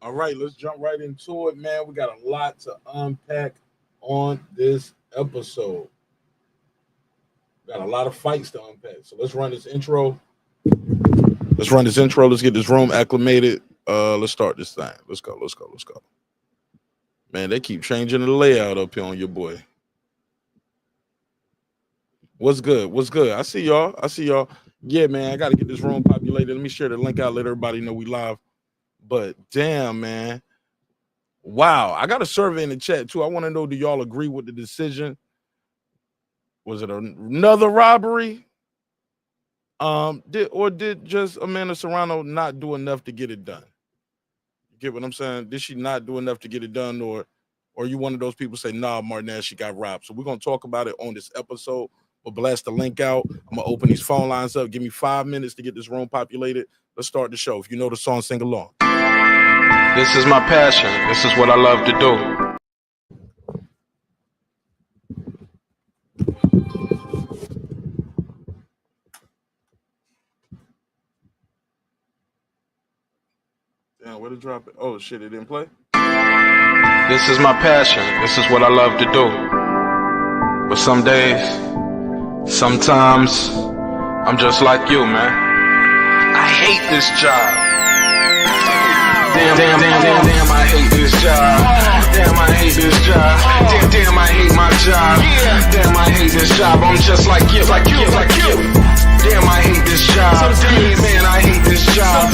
All right, let's jump right into it, man. We got a lot to unpack on this episode. Got a lot of fights to unpack. So let's run this intro. Let's get this room acclimated. Let's start this thing. Let's go. Man, they keep changing the layout up here on your boy. What's good? I see y'all. Yeah, man, I got to get this room populated. Let me share the link out. Let everybody know we live. But damn, man. Wow. I got a survey in the chat, too. I want to know, do y'all agree with the decision? Was it another robbery? Did just Amanda Serrano not do enough to get it done? You get what I'm saying? Did she not do enough to get it done? Or are you one of those people say, nah, Martinez, she got robbed? So we're going to talk about it on this episode. We'll blast the link out. I'm going to open these phone lines up. Give me 5 minutes to get this room populated. Let's start the show. If you know the song, sing along. This is my passion. This is what I love to do. Damn, where to drop it? Oh, shit, it didn't play? This is my passion. This is what I love to do. But some days, sometimes, I'm just like you, man. I hate this job. Damn, I hate this job. Damn, I hate this job. Damn, I hate my job. Damn, I hate this job. I'm just like you. Damn, I hate this job. Man, I hate this job.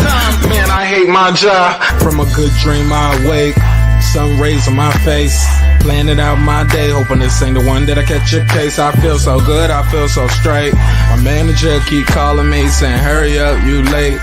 Man, I hate my job. From a good dream I awake, sun rays on my face, planning out my day, hoping this ain't the one that I catch a case. I feel so good, I feel so straight. My manager keep calling me saying, hurry up, you late.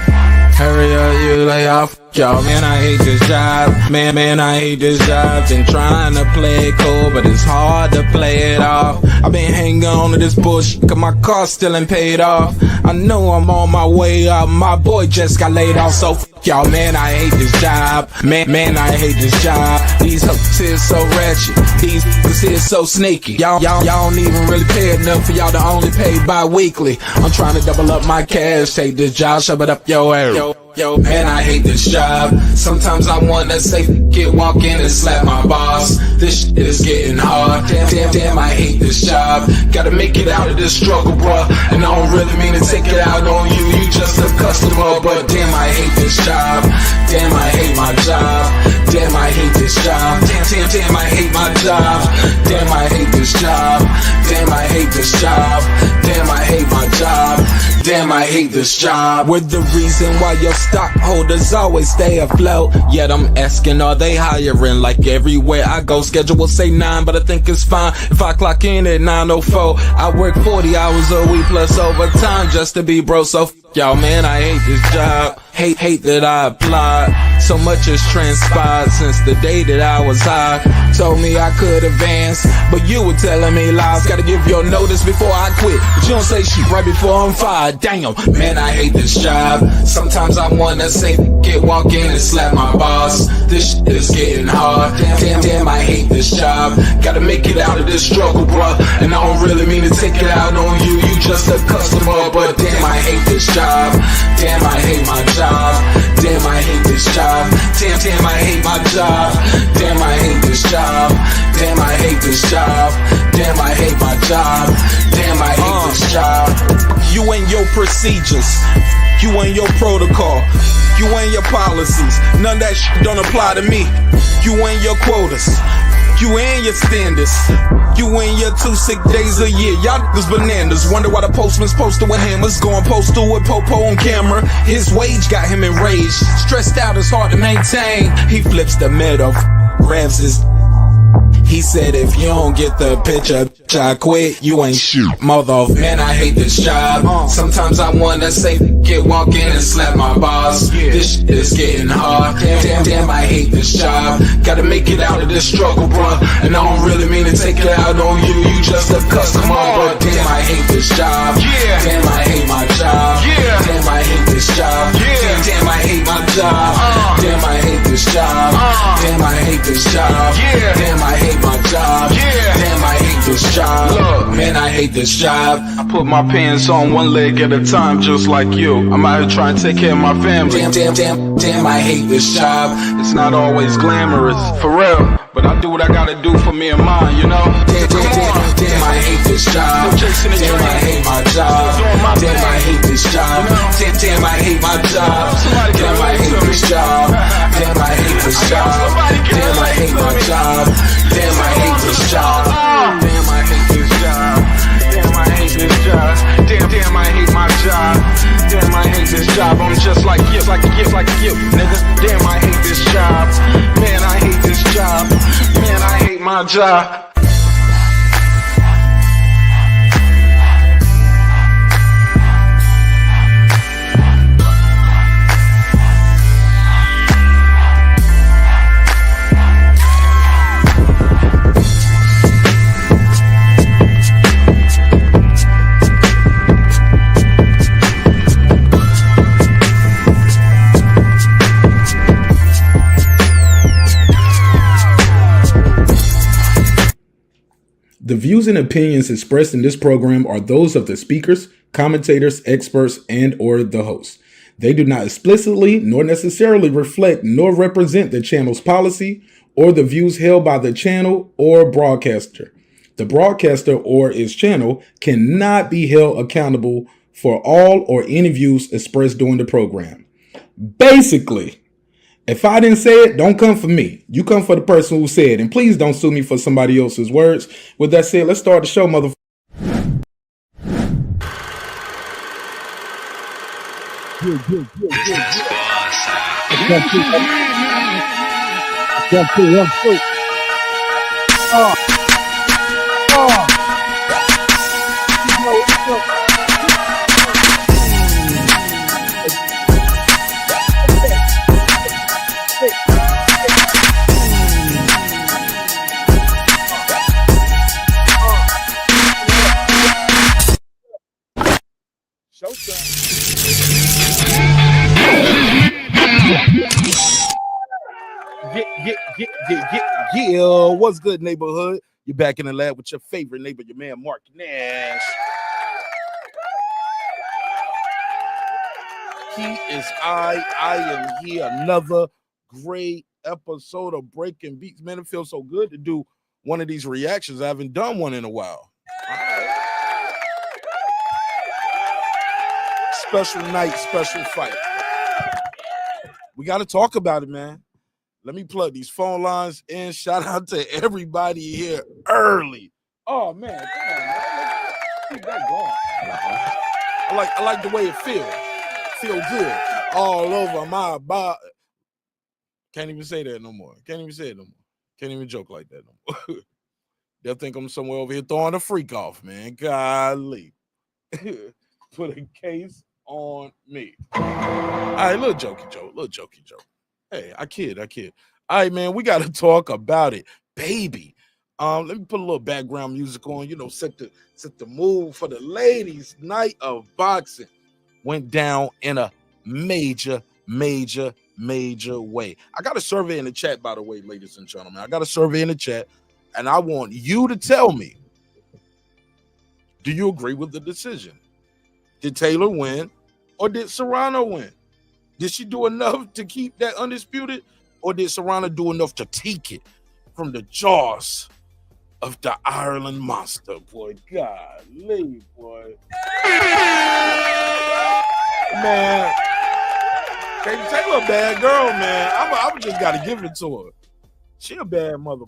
Hurry up, you lay off. Y'all, man, I hate this job. Man, I hate this job. Been trying to play it cool, but it's hard to play it off. I've been hanging on to this bullshit, cause my car still ain't paid off. I know I'm on my way up. My boy just got laid off, so y'all, man, I hate this job. Man, I hate this job. These hoes here so ratchet. These niggas here so sneaky. Y'all don't even really pay enough for y'all to only pay bi-weekly. I'm trying to double up my cash. Take this job, shove it up your area. Yo, man, I hate this job. Sometimes I wanna say, walk in and slap my boss. This shit is getting hard. Damn, I hate this job. Gotta make it out of this struggle, bruh. And I don't really mean to take it out on you. You just a customer, but damn, I hate this job. Damn, I hate my job. Damn, I hate this job. Damn, I hate my job. Damn, I hate this job. Damn, I hate this job. Damn, I hate my job. Damn, I hate this job. We're the reason why your stockholders always stay afloat. Yet I'm asking, are they hiring? Like everywhere I go, schedule will say 9, but I think it's fine if I clock in at 9:04. I work 40 hours a week plus overtime just to be bro. So y'all, man, I hate this job. Hate that I applied. So much has transpired since the day that I was high. Told me I could advance, but you were telling me lies. Gotta give your notice before I quit, but you don't say shit right before I'm fired. Damn, man, I hate this job. Sometimes I wanna say, walk in and slap my boss. This shit is getting hard. Damn, I hate this job. Gotta make it out of this struggle, bruh. And I don't really mean to take it out on you. You just a customer, but damn, I hate this job. Damn, I hate my job. Damn, I hate this job. Damn, I hate my job. Damn, I hate this job. Damn, I hate this job. Damn, I hate my job. Damn, I hate this job. You and your procedures, you and your protocol, you and your policies, none of that shit don't apply to me. You and your quotas, you and your standards, you and your 2 sick days a year. Y'all niggas bananas. Wonder why the postman's posted with hammers, going postal with Popo on camera. His wage got him enraged, stressed out, it's hard to maintain. He flips the middle, grabs his. He said, if you don't get the picture, I quit, you ain't shit, mother. Man, I hate this job. Sometimes I wanna say, walk in and slap my boss. This shit is getting hard. Damn, I hate this job. Gotta make it out of this struggle, bruh. And I don't really mean to take it out on you. You just a customer, but damn, I hate this job. Damn, I hate my job. Damn, I hate this job. Damn, I hate my job. Damn, I hate this job. Damn, I hate this job. Damn, I hate my job. Damn, I hate this job. Look, man, I hate hate this job. I put my pants on one leg at a time, just like you. I'm out here trying to take care of my family. Damn, I hate this job. It's not always glamorous, for real. But I do what I gotta do for me and mine, you know? Damn, I hate this job. Damn, I hate my job. Damn, I hate this job. Damn, I hate my job. Damn, I hate this job. Damn, I hate this job. Damn, I hate my job. Damn, I hate this job. Damn, I hate this job. Damn, I hate this job. Damn, I hate my job. Damn, I hate this job. I'm just like you, nigga. Damn, I hate this job. Man, I hate this job. Man, I hate my job. The views and opinions expressed in this program are those of the speakers, commentators, experts, and or the host. They do not explicitly nor necessarily reflect nor represent the channel's policy or the views held by the channel or broadcaster. The broadcaster or its channel cannot be held accountable for all or any views expressed during the program. Basically, if I didn't say it, don't come for me. You come for the person who said it. And please don't sue me for somebody else's words. With that said, let's start the show, motherfucker. Yeah, what's good, neighborhood? You're back in the lab with your favorite neighbor, your man Mark Nash. He is I am here. Another great episode of Breaking Beats. Man, it feels so good to do one of these reactions. I haven't done one in a while. All right. Special night, special fight. We got to talk about it, man. Let me plug these phone lines in. Shout out to everybody here early. Oh man, come on, man. Keep that going. I like the way it feels. Feel good all over my body. Can't even say that no more. Can't even say it no more. Can't even joke like that no more. They'll think I'm somewhere over here throwing a freak off, man. Golly. Put a case on me. All right, little jokey joke. Hey, I kid. All right, man, we got to talk about it, baby. Let me put a little background music on, set the mood for the ladies' night of boxing. Went down in a major way. I got a survey in the chat, by the way, ladies and gentlemen. I got a survey in the chat, and I want you to tell me, do you agree with the decision? Did Taylor win, or did Serrano win? Did she do enough to keep that undisputed, or did Serrano do enough to take it from the jaws of the Ireland monster? Boy, golly, boy. Man, Taylor a bad girl, man. I just got to give it to her. She a bad mother.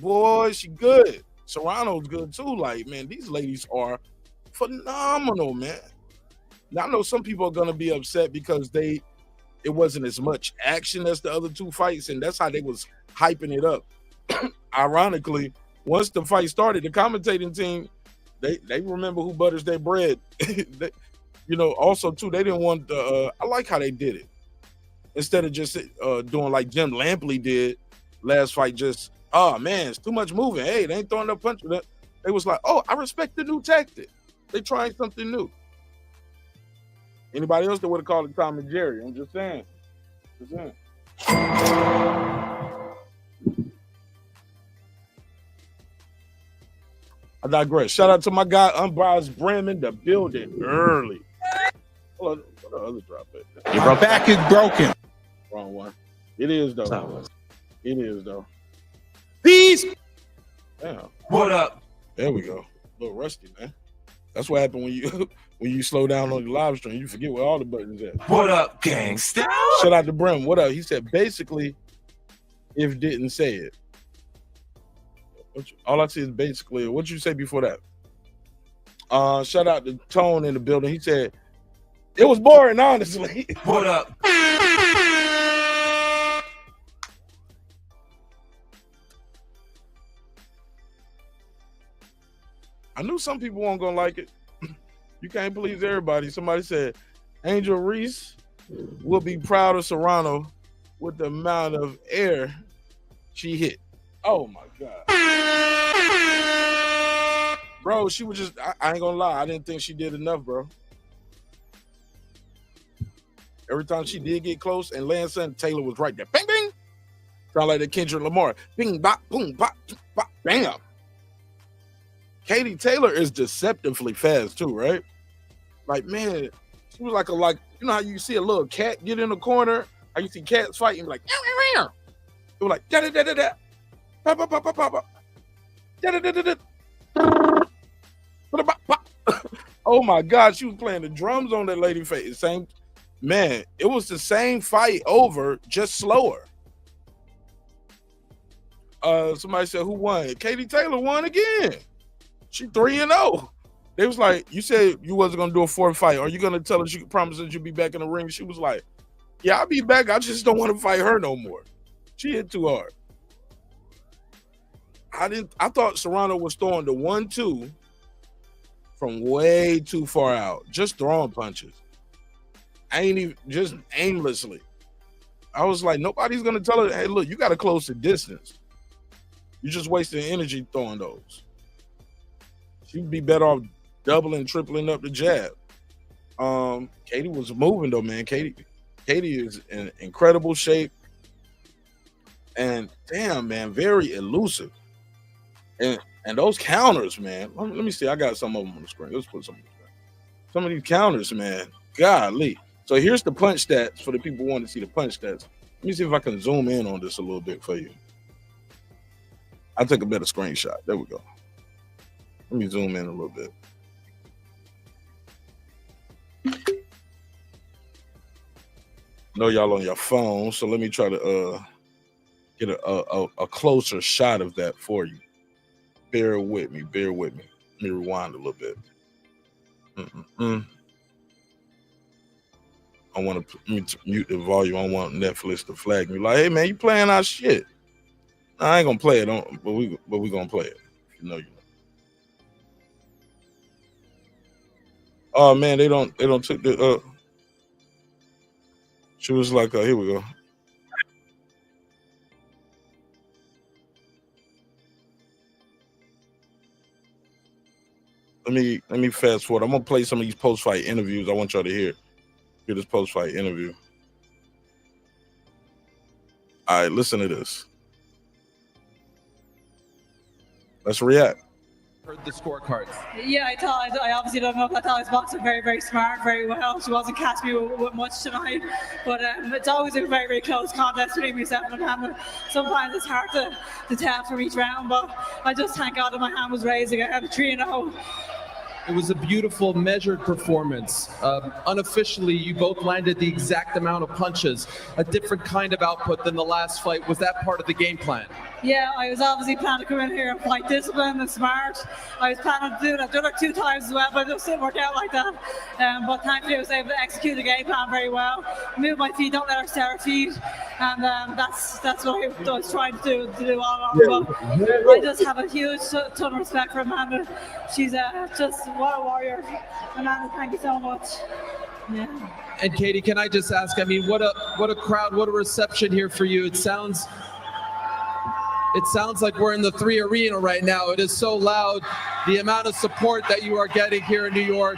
Boy, she good. Serrano's good, too. Like, man, these ladies are phenomenal, man. Now, I know some people are going to be upset because it wasn't as much action as the other two fights, and that's how they was hyping it up. Ironically, once the fight started, the commentating team, they remember who butters their bread. Also, too, they didn't want the I like how they did it. Instead of just doing like Jim Lampley did last fight, just, oh, man, it's too much moving. Hey, they ain't throwing no punch. They was like, oh, I respect the new tactic. They trying something new. Anybody else that would have called it Tom and Jerry? I'm just saying. I digress. Shout out to my guy Unbiased Bram in the building early. Hold on, what the other drop at? Your back is broken. Wrong one. It is though. It is though. Peace. Damn. What up? There we go. A little rusty, man. That's what happened when you when you slow down on the live stream. You forget where all the buttons at. What up, gangsta? Shout out to Brim. What up? He said basically, if didn't say it. All I see is basically. What'd you say before that? Shout out to Tone in the building. He said it was boring, honestly. What up? I knew some people weren't gonna like it. You can't please everybody. Somebody said Angel Reese will be proud of Serrano with the amount of air she hit. Oh my God. Bro, she was just, I ain't gonna lie, I didn't think she did enough, bro. Every time she did get close and land something, Taylor was right there. Bing, bing. Sound like the Kendrick Lamar. Bing, bop, boom, bop, bop, bam. Katie Taylor is deceptively fast too, right? Like, man, she was like you know how you see a little cat get in the corner? How you see cats fighting, like, it was like, da-da-da-da-da. Pop, pop, pop, pop, pop. Da-da-da-da-da. Oh my God, she was playing the drums on that lady face. Same, man, it was the same fight over, just slower. Somebody said, who won? Katie Taylor won again. She 3-0. They was like, you said you wasn't gonna do a fourth fight. Are you gonna tell her, she promise that you'll be back in the ring? She was like, yeah, I'll be back. I just don't want to fight her no more. She hit too hard. I thought Serrano was throwing the 1-2 from way too far out, just throwing punches. I ain't even, just aimlessly. I was like, nobody's gonna tell her, hey, look, you gotta close the distance. You're just wasting energy throwing those. She'd be better off doubling, tripling up the jab. Katie was moving though, man. Katie is in incredible shape. And damn, man, very elusive. And those counters, man. Let me see. I got some of them on the screen. Let's put some on the screen. Some of these counters, man. Golly. So here's the punch stats for the people who want to see the punch stats. Let me see if I can zoom in on this a little bit for you. I'll take a better screenshot. There we go. Let me zoom in a little bit. I know y'all on your phone, so let me try to get a closer shot of that for you. Bear with me. Bear with me. Let me rewind a little bit. I want to mute the volume. I want Netflix to flag me. Like, hey man, you playing our shit. I ain't gonna play it, but we gonna play it. You know you know. Oh man, they don't take the she was like, here we go. Let me fast forward. I'm gonna play some of these post-fight interviews. I want y'all to hear this post-fight interview. All right, listen to this. Let's react. Heard the scorecards. Yeah, I obviously don't know. I thought I was boxing very, very smart, very well. She wasn't catching me with much tonight, but it's always a very, very close contest between myself and Amanda. Sometimes it's hard to tell from each round, but I just thank God that my hand was raised again at 3-0. It was a beautiful, measured performance. Unofficially, you both landed the exact amount of punches, a different kind of output than the last fight. Was that part of the game plan? Yeah, I was obviously planning to come in here and fight disciplined and smart. I was planning to do that the other 2 times as well, but it just didn't work out like that. But thankfully I was able to execute the game plan very well. Move my feet, don't let her stare her feet. And that's what I was trying to do all along. But I just have a huge ton of respect for Amanda. She's just, what a warrior. Amanda, thank you so much. Yeah. And Katie, can I just ask, I mean, what a crowd, what a reception here for you. It sounds like we're in the 3 Arena right now. It is so loud. The amount of support that you are getting here in New York.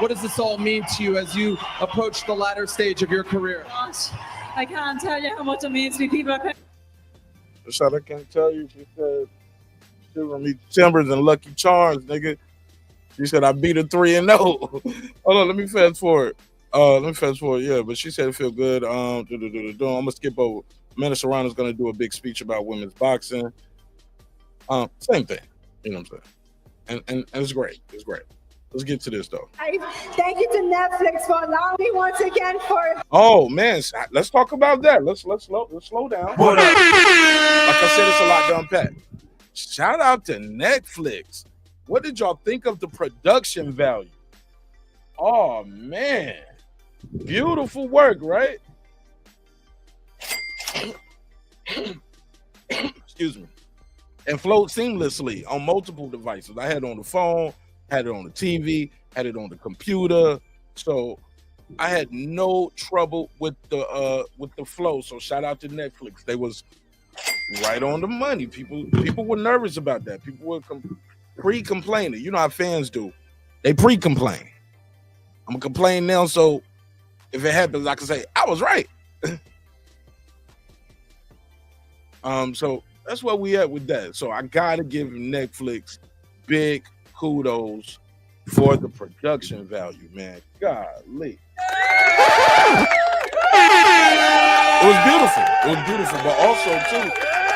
What does this all mean to you as you approach the latter stage of your career? Gosh, I can't tell you how much it means to me. People are... I can't tell you. She said She was gonna meet Timbers and Lucky Charms, nigga. She said I beat her 3-0. Hold on, let me fast forward. Yeah, but she said it feel good. I'm gonna skip over. Amanda Serrano's gonna do a big speech about women's boxing. Same thing. You know what I'm saying? And it's great. It's great. Let's get to this though. Thank you to Netflix for allowing me once again for. Oh man, let's talk about that. Let's slow down. What up? Like I said, it's a lot to unpack. Shout out to Netflix. What did y'all think of the production value? Oh man, beautiful work, right? Excuse me. And flowed seamlessly on multiple devices. I had it on the phone, had it on the TV, had it on the computer. So I had no trouble with the flow. So shout out to Netflix. They was right on the money. People were nervous about that. People were pre-complaining. You know how fans do. They pre-complain. I'm gonna complain now, so if it happens, I can say I was right. So that's where we at with that. So I gotta give Netflix big kudos for the production value, man. Golly. It was beautiful. It was beautiful, but also too,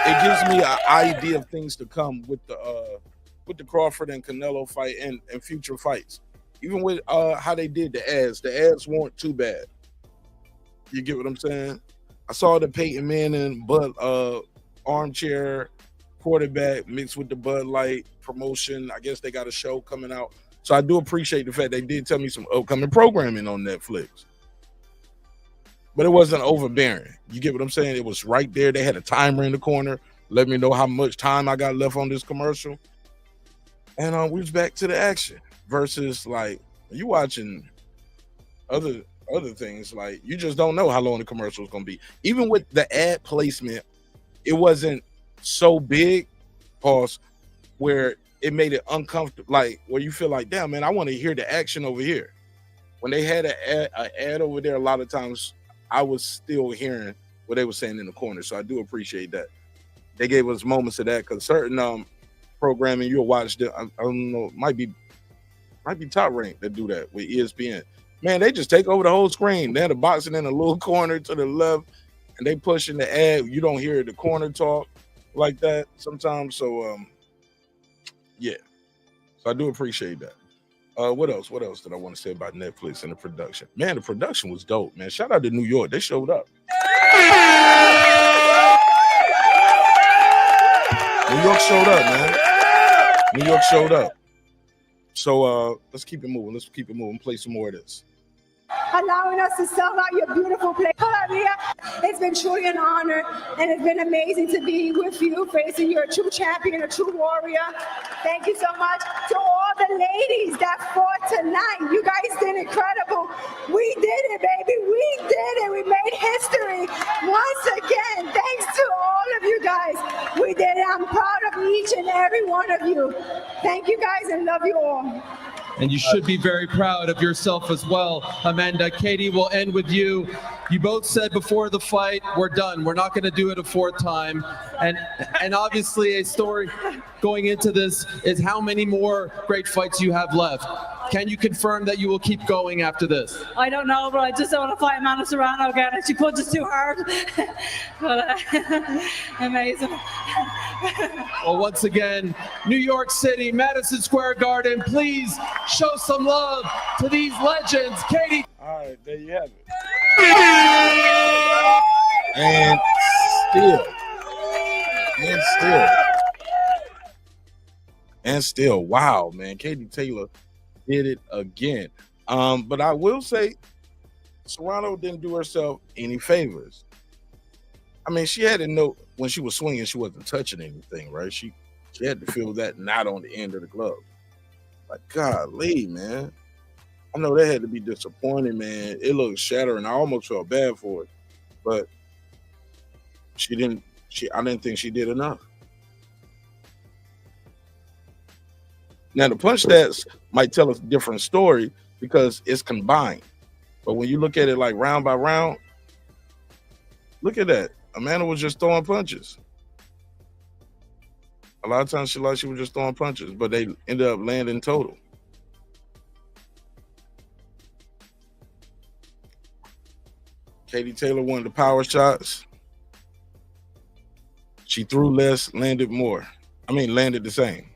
it gives me an idea of things to come with the Crawford and Canelo fight and future fights. Even with how they did the ads. The ads weren't too bad. You get what I'm saying? I saw the Peyton Manning armchair quarterback mixed with the Bud Light promotion. I guess they got a show coming out. So I do appreciate the fact they did tell me some upcoming programming on Netflix. But it wasn't overbearing. You get what I'm saying? It was right there. They had a timer in the corner. Let me know how much time I got left on this commercial. And we was back to the action. Versus like you watching other things, like you just don't know how long the commercial is gonna be. Even with the ad placement, it wasn't so big, pause, where it made it uncomfortable, like where you feel like, damn man, I want to hear the action over here. When they had an ad over there, a lot of times I was still hearing what they were saying in the corner. So I do appreciate that. They gave us moments of that because certain programming you'll watch, I don't know, might be Top Rank that do that with ESPN. Man, they just take over the whole screen. They had the boxing in a little corner to the left, and they pushing the ad. You don't hear the corner talk like that sometimes. So, yeah. So I do appreciate that. What else? What else did I want to say about Netflix and the production? Man, the production was dope, man. Shout out to New York. They showed up. New York showed up, man. New York showed up. So let's keep it moving. Let's keep it moving. Play some more of this. Allowing us to sell out your beautiful place. It's been truly an honor, and it's been amazing to be with you, facing you, a true champion, a true warrior. Thank you so much to all the ladies that fought tonight. You guys did incredible. We did it, baby. We did it. We made history. Once again, thanks to all of you guys. We did it. I'm proud of each and every one of you. Thank you guys and love you all. And you should be very proud of yourself as well, Amanda. Katie, will end with you. You both said before the fight, we're done. We're not going to do it a fourth time. And obviously a story going into this is how many more great fights you have left. Can you confirm that you will keep going after this? I don't know, but I just don't want to fight Amanda Serrano again. And she punches too hard. But amazing. Well, once again, New York City, Madison Square Garden, please show some love to these legends. Katie. All right, there you have it. And still, wow, man, Katie Taylor did it again. But I will say, Serrano didn't do herself any favors. I mean, she had to know when she was swinging, she wasn't touching anything, right? She had to feel that knot on the end of the glove. Like, golly, man. I know that had to be disappointing, man. It looked shattering. I almost felt bad for it, but I didn't think she did enough. Now the punch stats might tell a different story because it's combined. But when you look at it like round by round, look at that. Amanda was just throwing punches. A lot of times she was just throwing punches, but they ended up landing total. Katie Taylor won the power shots. She threw less, landed more. Landed the same.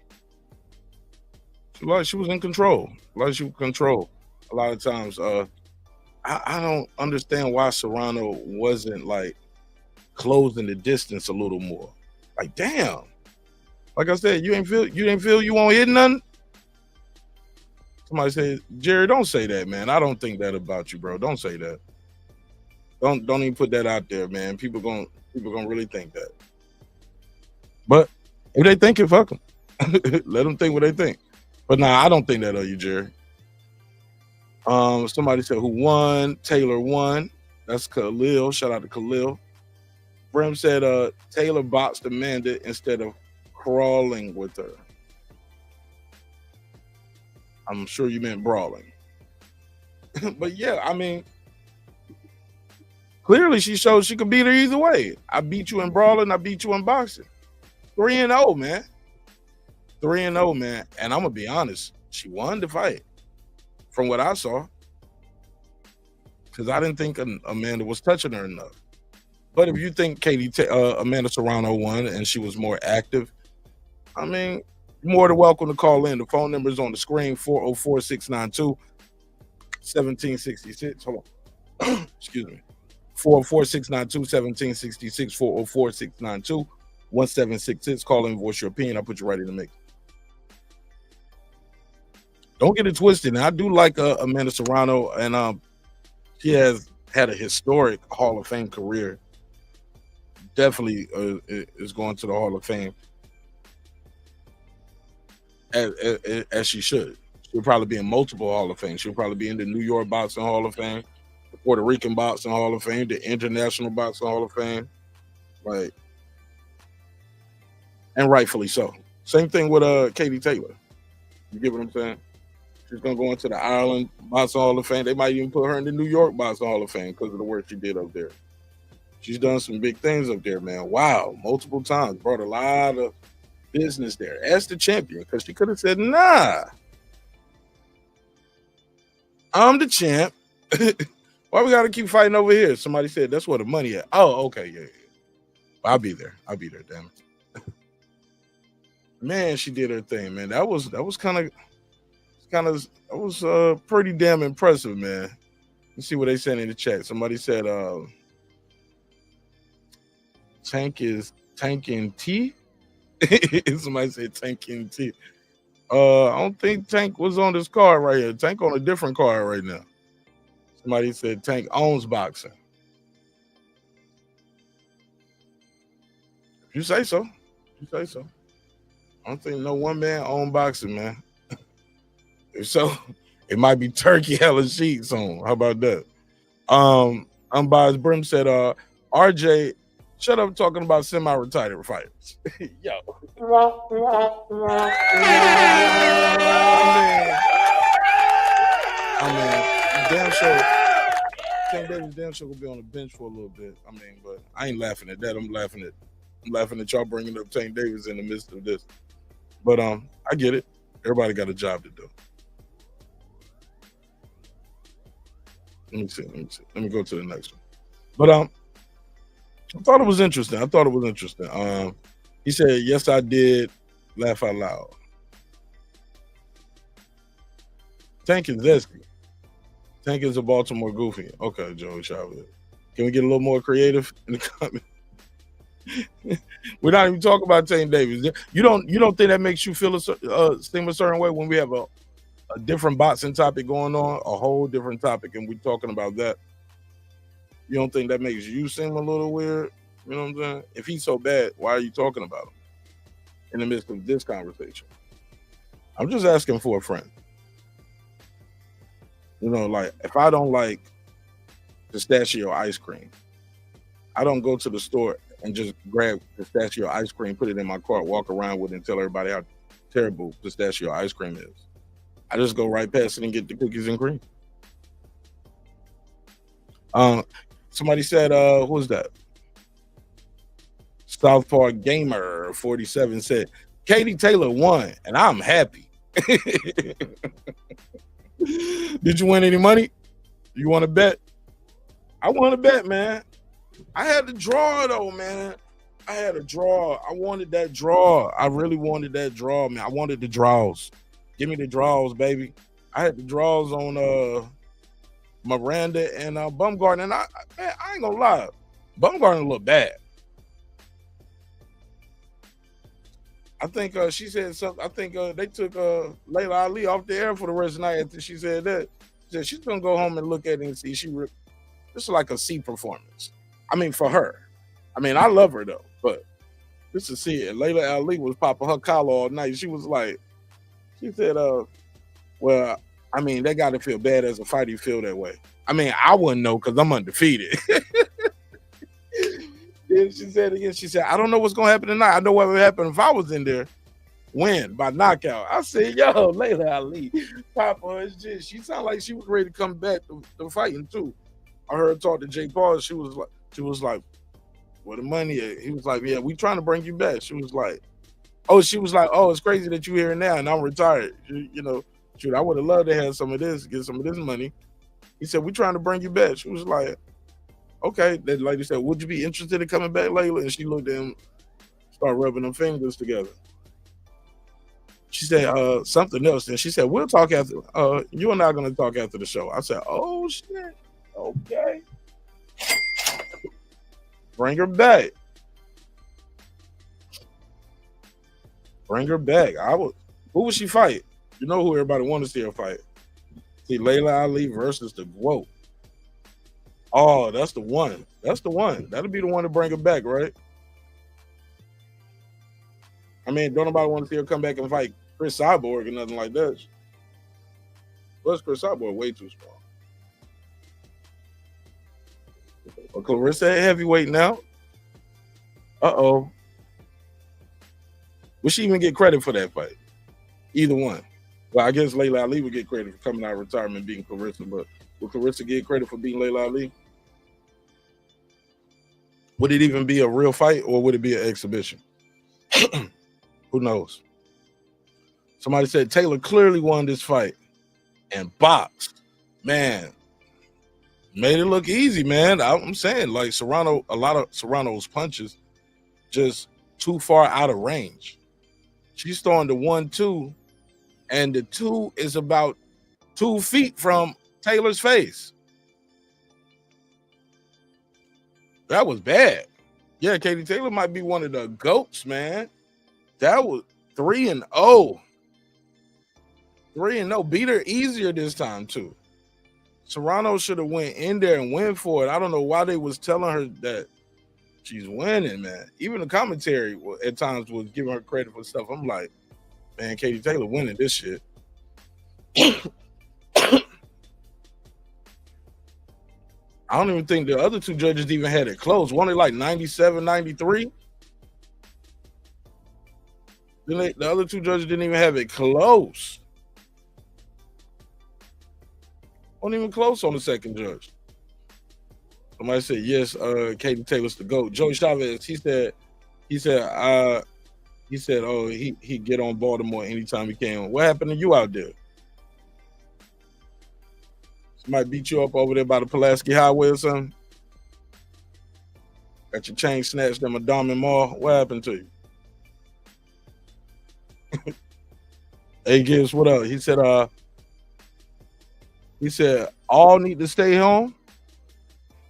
She was in control. She was control. A lot of times, I don't understand why Serrano wasn't like closing the distance a little more. Like, damn. Like I said, you ain't feel you won't hit nothing. Somebody said, Jerry, don't say that, man. I don't think that about you, bro. Don't say that. Don't even put that out there, man. People gonna really think that. But if they think it, fuck them. Let them think what they think. But nah, I don't think that of you, Jerry. Somebody said who won? Taylor won. That's Khalil. Shout out to Khalil. Brim said Taylor boxed Amanda instead of crawling with her. I'm sure you meant brawling. But yeah, clearly she showed she could beat her either way. I beat you in brawling, I beat you in boxing. 3-0, man. 3-0, man. And I'm gonna be honest, she won the fight from what I saw, because I didn't think Amanda was touching her enough. But if you think Amanda Serrano won and she was more active, you're more than welcome to call in. The phone number is on the screen: 404-692-1766. Hold on. Excuse me. 404-692-1766. 404-692-1766. Call in, voice your opinion. I'll put you right in the mix. Don't get it twisted. Now, I do like Amanda Serrano, and she has had a historic Hall of Fame career. Definitely is going to the Hall of Fame, as she should. She'll probably be in multiple Hall of Fame. She'll probably be in the New York Boxing Hall of Fame, the Puerto Rican Boxing Hall of Fame, the International Boxing Hall of Fame, right? And rightfully so. Same thing with Katie Taylor. You get what I'm saying? She's gonna go into the Ireland Boxing Hall of Fame. They might even put her in the New York Boxing Hall of Fame because of the work she did up there. She's done some big things up there, man. Wow, multiple times. Brought a lot of business there as the champion, because she could have said, nah, I'm the champ. Why we gotta keep fighting over here? Somebody said that's where the money at. Oh, okay, yeah. I'll be there, damn it. Man, she did her thing, man. That was pretty damn impressive, man. Let's see what they said in the chat. Somebody said Tank is tanking tea. Somebody said tanking tea. I don't think Tank was on this card right here. Tank on a different card right now. Somebody said Tank owns boxing. If you say so. I don't think no one man own boxing, man. If so, it might be Turkey hella sheets on. How about that? Unbiased Brim said, RJ, shut up talking about semi-retired fighters. Yo. Damn sure. Tank Davis damn sure will be on the bench for a little bit. But I ain't laughing at that. I'm laughing at y'all bringing up Tank Davis in the midst of this. But I get it. Everybody got a job to do. Let me see. Let me go to the next one. But I thought it was interesting. He said, yes, I did. Laugh out loud. Tank is Zesky. Tank is a Baltimore goofy. Okay, Joey Chavez. Can we get a little more creative in the comments? We're not even talking about Tank Davis. You don't think that makes you feel seem a certain way when we have a different boxing topic going on, a whole different topic, and we're talking about that? You don't think that makes you seem a little weird? You know what I'm saying? If he's so bad, why are you talking about him in the midst of this conversation? I'm just asking for a friend. Like, if I don't like pistachio ice cream, I don't go to the store and just grab pistachio ice cream, put it in my cart, walk around with it, and tell everybody how terrible pistachio ice cream is. I just go right past it and get the cookies and cream. Somebody said, who's that? South Park Gamer 47 said, Katie Taylor won, and I'm happy. Did you win any money? You want to bet? I want to bet, man. I had to draw though, man. I had a draw. I wanted that draw. I really wanted that draw, man. I wanted the draws. Give me the draws, baby. I had the draws on Miranda and Baumgardner, and I ain't gonna lie, Baumgardner looked bad. I think she said something. I think they took Layla Ali off the air for the rest of the night after she said that. She said she's gonna go home and look at it and see. This is like a C performance. I mean, for her. I mean, I love her though, but this is C. And Layla Ali was popping her collar all night. She was like, she said, well, I mean, they got to feel bad as a fighter. You feel that way. I mean, I wouldn't know because I'm undefeated. Then she said again, she said, I don't know what's going to happen tonight. I know what would happen if I was in there. Win by knockout. I said, yo, Layla Ali, Papa, it's just, she sounded like she was ready to come back to fighting too. I heard her talk to Jay Paul. She was like, where the money at? He was like, yeah, we trying to bring you back. She was like, oh, it's crazy that you here now and I'm retired. You know, shoot, I would have loved to have some of this, get some of this money. He said, we trying to bring you back. She was like, okay. That lady said, would you be interested in coming back, Layla? And she looked at him, started rubbing them fingers together. She said something else. And she said, we'll talk after, you and I are going to talk after the show. I said, oh, shit. Okay. Bring her back. Bring her back. Who would she fight? You know who everybody wanted to see her fight. See, Layla Ali versus the GOAT. Oh, that's the one. That's the one. That'll be the one to bring her back, right? I mean, don't nobody want to see her come back and fight Chris Cyborg or nothing like that. Plus, Chris Cyborg way too strong. Well, Clarissa at heavyweight now. Uh-oh. Would she even get credit for that fight? Either one. Well, I guess Layla Ali would get credit for coming out of retirement and beating Clarissa, but would Clarissa get credit for beating Layla Ali? Would it even be a real fight or would it be an exhibition? Who knows? Somebody said Taylor clearly won this fight and boxed. Man, made it look easy, man. I'm saying, like, Serrano, a lot of Serrano's punches just too far out of range. She's throwing the 1-2, and the 2 is about 2 feet from Taylor's face. That was bad. Yeah, Katie Taylor might be one of the GOATs, man. That was 3-0. 3-0. Beat her easier this time, too. Serrano should have went in there and went for it. I don't know why they was telling her that she's winning, man. Even the commentary at times was giving her credit for stuff. I'm like, man, Katie Taylor winning this shit. I don't even think the other two judges even had it close. One at like 97, 93. The other two judges didn't even have it close. Wasn't even close on the second judge. Somebody said, yes, Katie Taylor's the GOAT. Joey Chavez, he said, oh, he get on Baltimore anytime he can. What happened to you out there? Somebody beat you up over there by the Pulaski Highway or something? Got your chain snatched in Madame Mall. What happened to you? Hey, Gibbs, what up? He said, all need to stay home.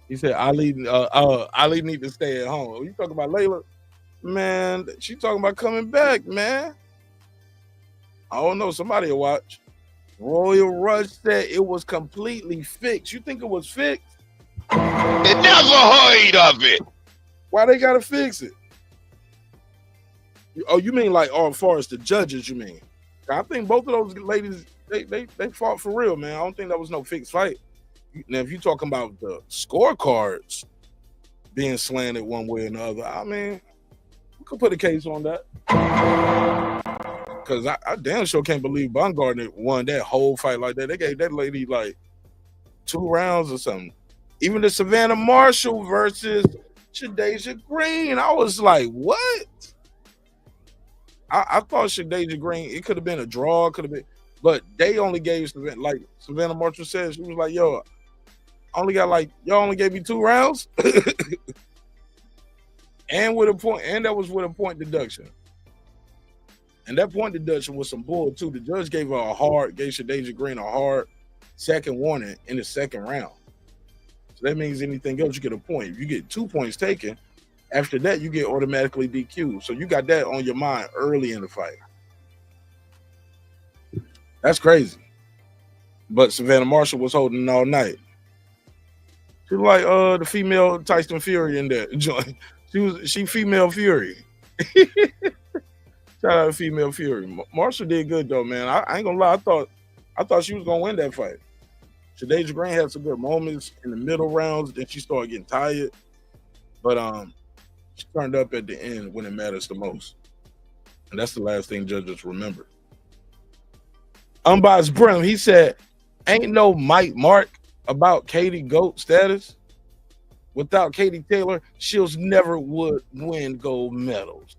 He said, Ali need to stay at home. Are you talking about Layla? Man, she talking about coming back, man. I don't know. Somebody will watch. Royal Rush said it was completely fixed. You think it was fixed? Never heard of it. Why they gotta fix it? Oh, you mean like as far as the judges, you mean? I think both of those ladies, they fought for real, man. I don't think that was no fixed fight. Now, if you're talking about the scorecards being slanted one way or the other, I mean, we could put a case on that. Because I damn sure can't believe Baumgardner won that whole fight like that. They gave that lady like 2 rounds or something. Even the Savannah Marshall versus Shadasia Green, I was like, what? I thought Shadasia Green, it could have been a draw, could have been, but they only gave Savannah, like Savannah Marshall said, she was like, yo, I only got like, y'all only gave me 2 rounds. And with a point, and that was with a point deduction. And that point deduction was some bull too. The judge gave Shadasia Green a hard second warning in the second round. So that means anything else, you get a point. If you get 2 points taken, after that, you get automatically DQ'd. So you got that on your mind early in the fight. That's crazy. But Savannah Marshall was holding all night. She was like the female Tyson Fury in there. She female Fury. Shout out to female Fury. Marshall did good though, man. I ain't gonna lie. I thought she was gonna win that fight. Shadasia Green had some good moments in the middle rounds. Then she started getting tired. But she turned up at the end when it matters the most. And that's the last thing judges remember. Unbiased Brim, he said, ain't no Mike Mark about Katie GOAT status. Without Katie Taylor, Shields never would win gold medals.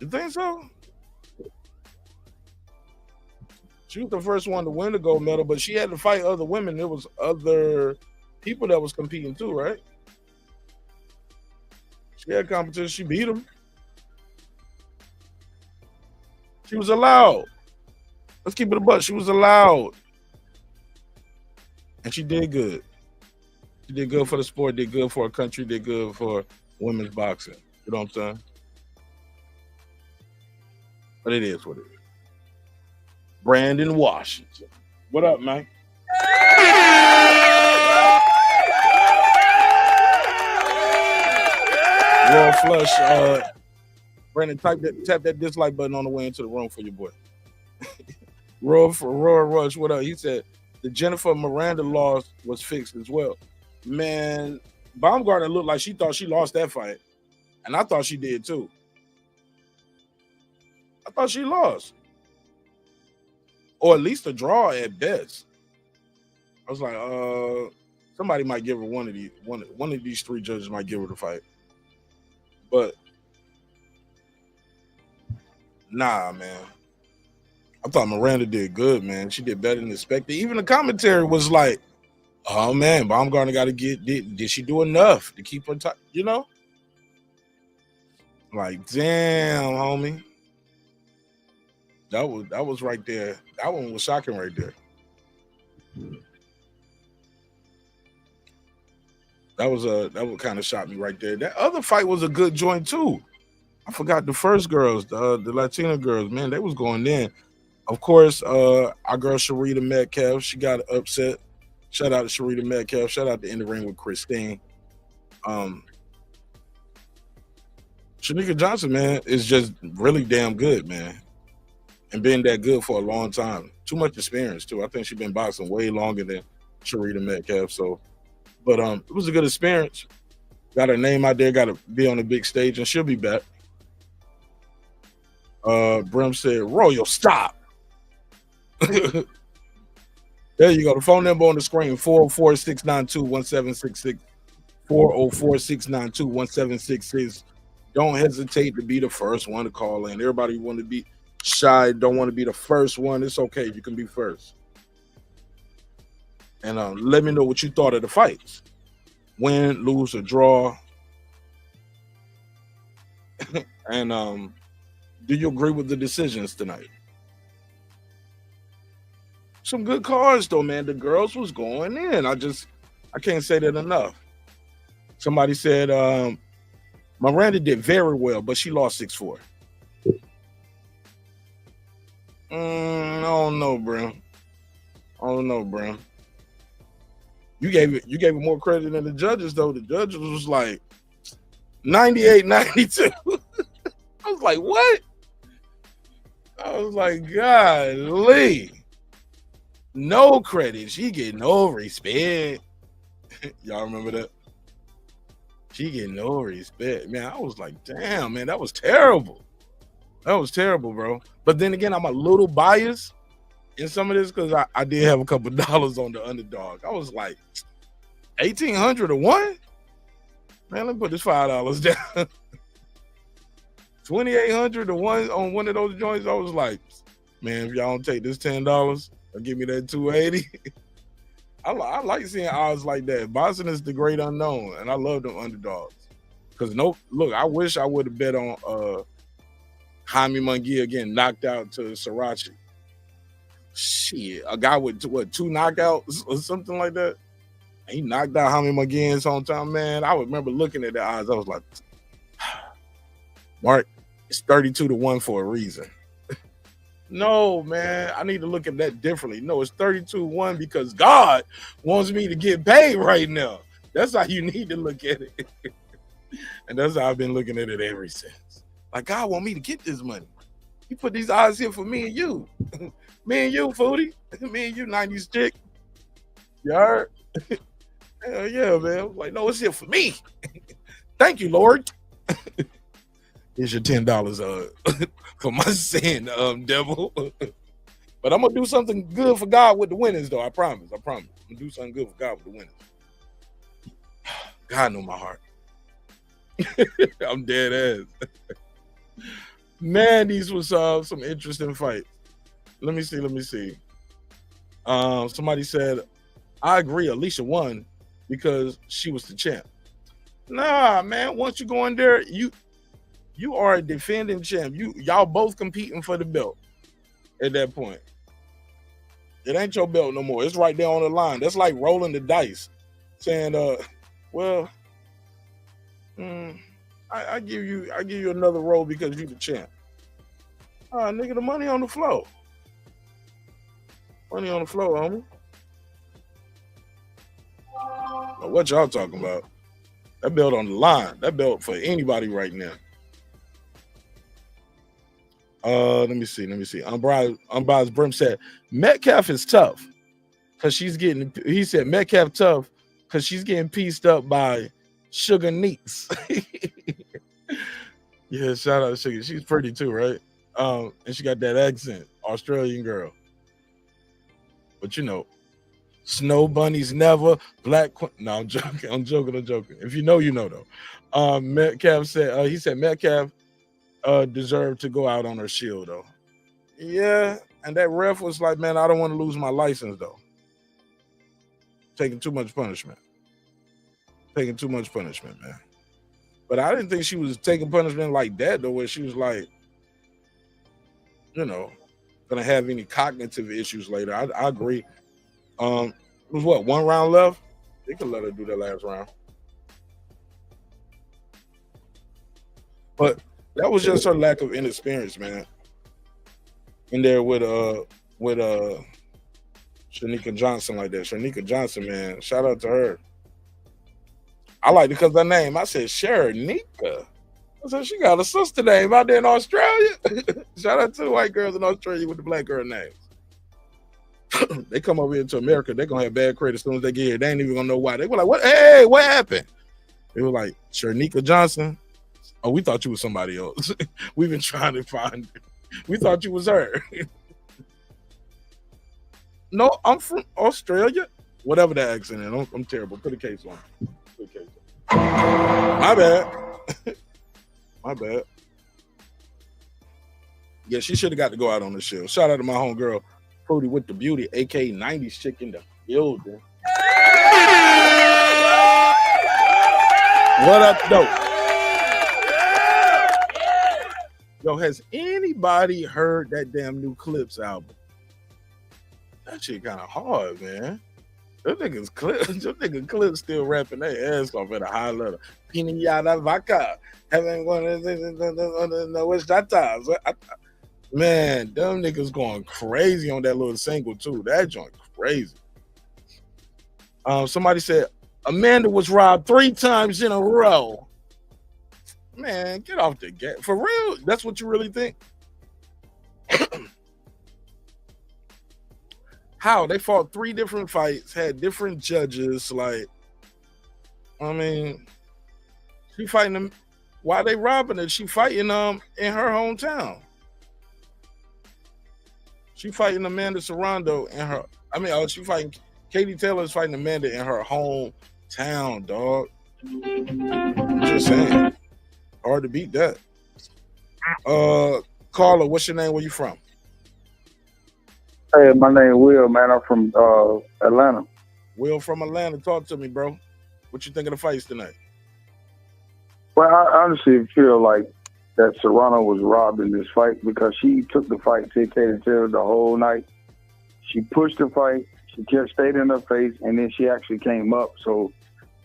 You think so? She was the first one to win the gold medal, but she had to fight other women. There was other people that was competing too, right? She had competition. She beat them. She was allowed. Let's keep it a buck. She was allowed. And she did good. She did good for the sport, did good for her country, did good for women's boxing. You know what I'm saying? But it is what it is. Brandon Washington. What up, man? Royal Flush. Brandon, tap that dislike button on the way into the room for your boy. Royal Rush, what up? He said the Jennifer Miranda loss was fixed as well. Man, Baumgardner looked like she thought she lost that fight. And I thought she did too. I thought she lost. Or at least a draw at best. I was like, somebody might give her one of these 3 judges might give her the fight. But nah, man. I thought Miranda did good, man. She did better than expected. Even the commentary was like, oh man, Baumgardner got to did she do enough to keep her tight? You know? Like, damn, homie. That was right there. That one was shocking right there. That would kind of shock me right there. That other fight was a good joint too. I forgot the first girls, the Latina girls, man, they was going in. Of course, our girl Sharita Metcalf, she got upset. Shout out to Sharita Metcalf. Shout out to In the Ring with Christine. Shanika Johnson, man, is just really damn good, man. And been that good for a long time. Too much experience, too. I think she's been boxing way longer than Sharita Metcalf. So, but it was a good experience. Got her name out there, got to be on the big stage, and she'll be back. Brim said, Royal, stop. There you go. The phone number on the screen, 404-692-1766. 404-692-1766. Don't hesitate to be the first one to call in. Everybody want to be shy, don't want to be the first one. It's okay. You can be first. And let me know what you thought of the fights. Win, lose, or draw. And do you agree with the decisions tonight? Some good cards though, man. The girls was going in. I can't say that enough. Somebody said Miranda did very well, but she lost 6-4. I don't know, bro. You gave it more credit than the judges, though. The judges was like 98-92. I was like, what? I was like, golly. No credit. She get no respect. Y'all remember that? She get no respect. Man, I was like, damn, man, that was terrible. That was terrible, bro. But then again, I'm a little biased in some of this because I did have a couple dollars on the underdog. I was like, 1,800 to 1? Man, let me put this $5 down. 2,800 on one of those joints. I was like, man, if y'all don't take this $10 or give me that 280. I like seeing odds like that. Boxing is the great unknown, and I love them underdogs. Because look, I wish I would have bet on Jaime Munguia getting knocked out to Sarachi. Shit, a guy with what, 2 knockouts or something like that. He knocked out Jaime Munguia in his hometown, man. I remember looking at the odds. I was like, Mark, it's 32-1 for a reason. No, man, I need to look at that differently. No, it's 32-1 because God wants me to get paid right now. That's how you need to look at it. And that's how I've been looking at it ever since. Like, God want me to get this money. He put these odds here for me and you. Me and you, Foodie. Me and you, 90s chick. You heard? Hell yeah, man. I was like, no, it's here for me. Thank you, Lord. Here's your $10 for my sin, devil. But I'm gonna do something good for God with the winnings, though. I promise. I'm gonna do something good for God with the winnings. God know my heart. I'm dead ass. Man, these was some interesting fights. Let me see. Somebody said, I agree, Alycia won because she was the champ. Nah, man, once you go in there, you are a defending champ. Y'all both competing for the belt at that point. It ain't your belt no more. It's right there on the line. That's like rolling the dice, saying, well, I give you another roll because you the champ. Nigga, the money on the floor. Money on the floor, homie. Now, what y'all talking about? That belt on the line. That belt for anybody right now. Let me see. Unbiased Brim said Metcalf is tough because he said Metcalf tough because she's getting pieced up by Sugar Neeks. Yeah, shout out to Sugar. She's pretty too, right? And she got that accent, Australian girl. But you know, snow bunnies never, black. No, I'm joking. If you know, you know though. Metcalf said he said Metcalf deserved to go out on her shield though. Yeah, and that ref was like, man, I don't want to lose my license though. Taking too much punishment, man. But I didn't think she was taking punishment like that though, where she was like, you know, gonna have any cognitive issues later. I agree. It was what, 1 round left? They could let her do that last round. But that was just her lack of inexperience, man. In there with Shanika Johnson like that. Shanika Johnson, man. Shout out to her. I like it because her name. I said Shanika. I said she got a sister name out there in Australia. Shout out to the white girls in Australia with the black girl names. They come over here to America, they're gonna have bad credit as soon as they get here. They ain't even gonna know why. They were like, what? Hey, what happened? They were like, Shanika Johnson. Oh, we thought you was somebody else. We've been trying to find her. We thought you was her. No, I'm from Australia. Whatever that accent is, I'm terrible. Put a case on. My bad. My bad. Yeah, she should have got to go out on the show. Shout out to my homegirl, Fruity with the Beauty, aka 90s chick in the building. What up, though? Yo, has anybody heard that damn new Clips album? That shit kind of hard, man. Them niggas Clips still rapping their ass off at a high level. Pinata vodka. Having one of the what's that time? Man, them niggas going crazy on that little single too. That joint crazy. Somebody said Amanda was robbed 3 times in a row. Man, get off the game. For real? That's what you really think? How? They fought 3 different fights, had different judges. Like, I mean, she fighting them. Why they robbing her? She fighting in her hometown. She fighting Amanda Serrano in her. She fighting Katie Taylor's fighting Amanda in her hometown, dog. I'm just saying. Hard to beat that. Carla, what's your name? Where you from? Hey, my name is Will, man. I'm from Atlanta. Will from Atlanta. Talk to me, bro. What you think of the fights tonight? Well, I honestly feel like that Serrano was robbed in this fight because she took the fight to Taylor the whole night. She pushed the fight. She just stayed in her face, and then she actually came up. So,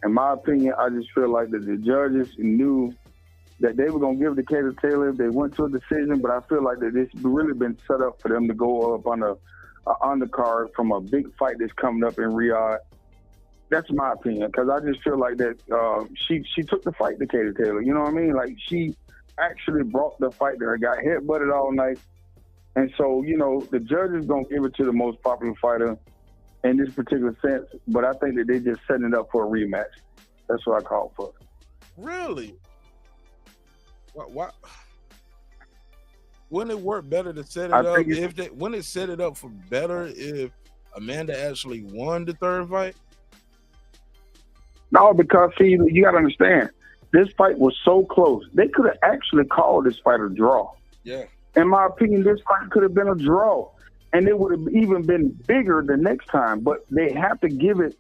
in my opinion, I just feel like that the judges knew that they were going to give the case to Taylor. They went to a decision, but I feel like that it's really been set up for them to go up on an undercard from a big fight that's coming up in Riyadh. That's my opinion, because I just feel like that she took the fight to Katie Taylor. You know what I mean? Like, she actually brought the fight there, got headbutted all night. And so, you know, the judges don't give it to the most popular fighter in this particular sense, but I think that they just setting it up for a rematch. That's what I call for. Really? What? Wouldn't it work better to set it up wouldn't it set it up for better if Amanda actually won the third fight? No, because see, you got to understand, this fight was so close. They could have actually called this fight a draw. Yeah. In my opinion, this fight could have been a draw, and it would have even been bigger the next time. But they have to give it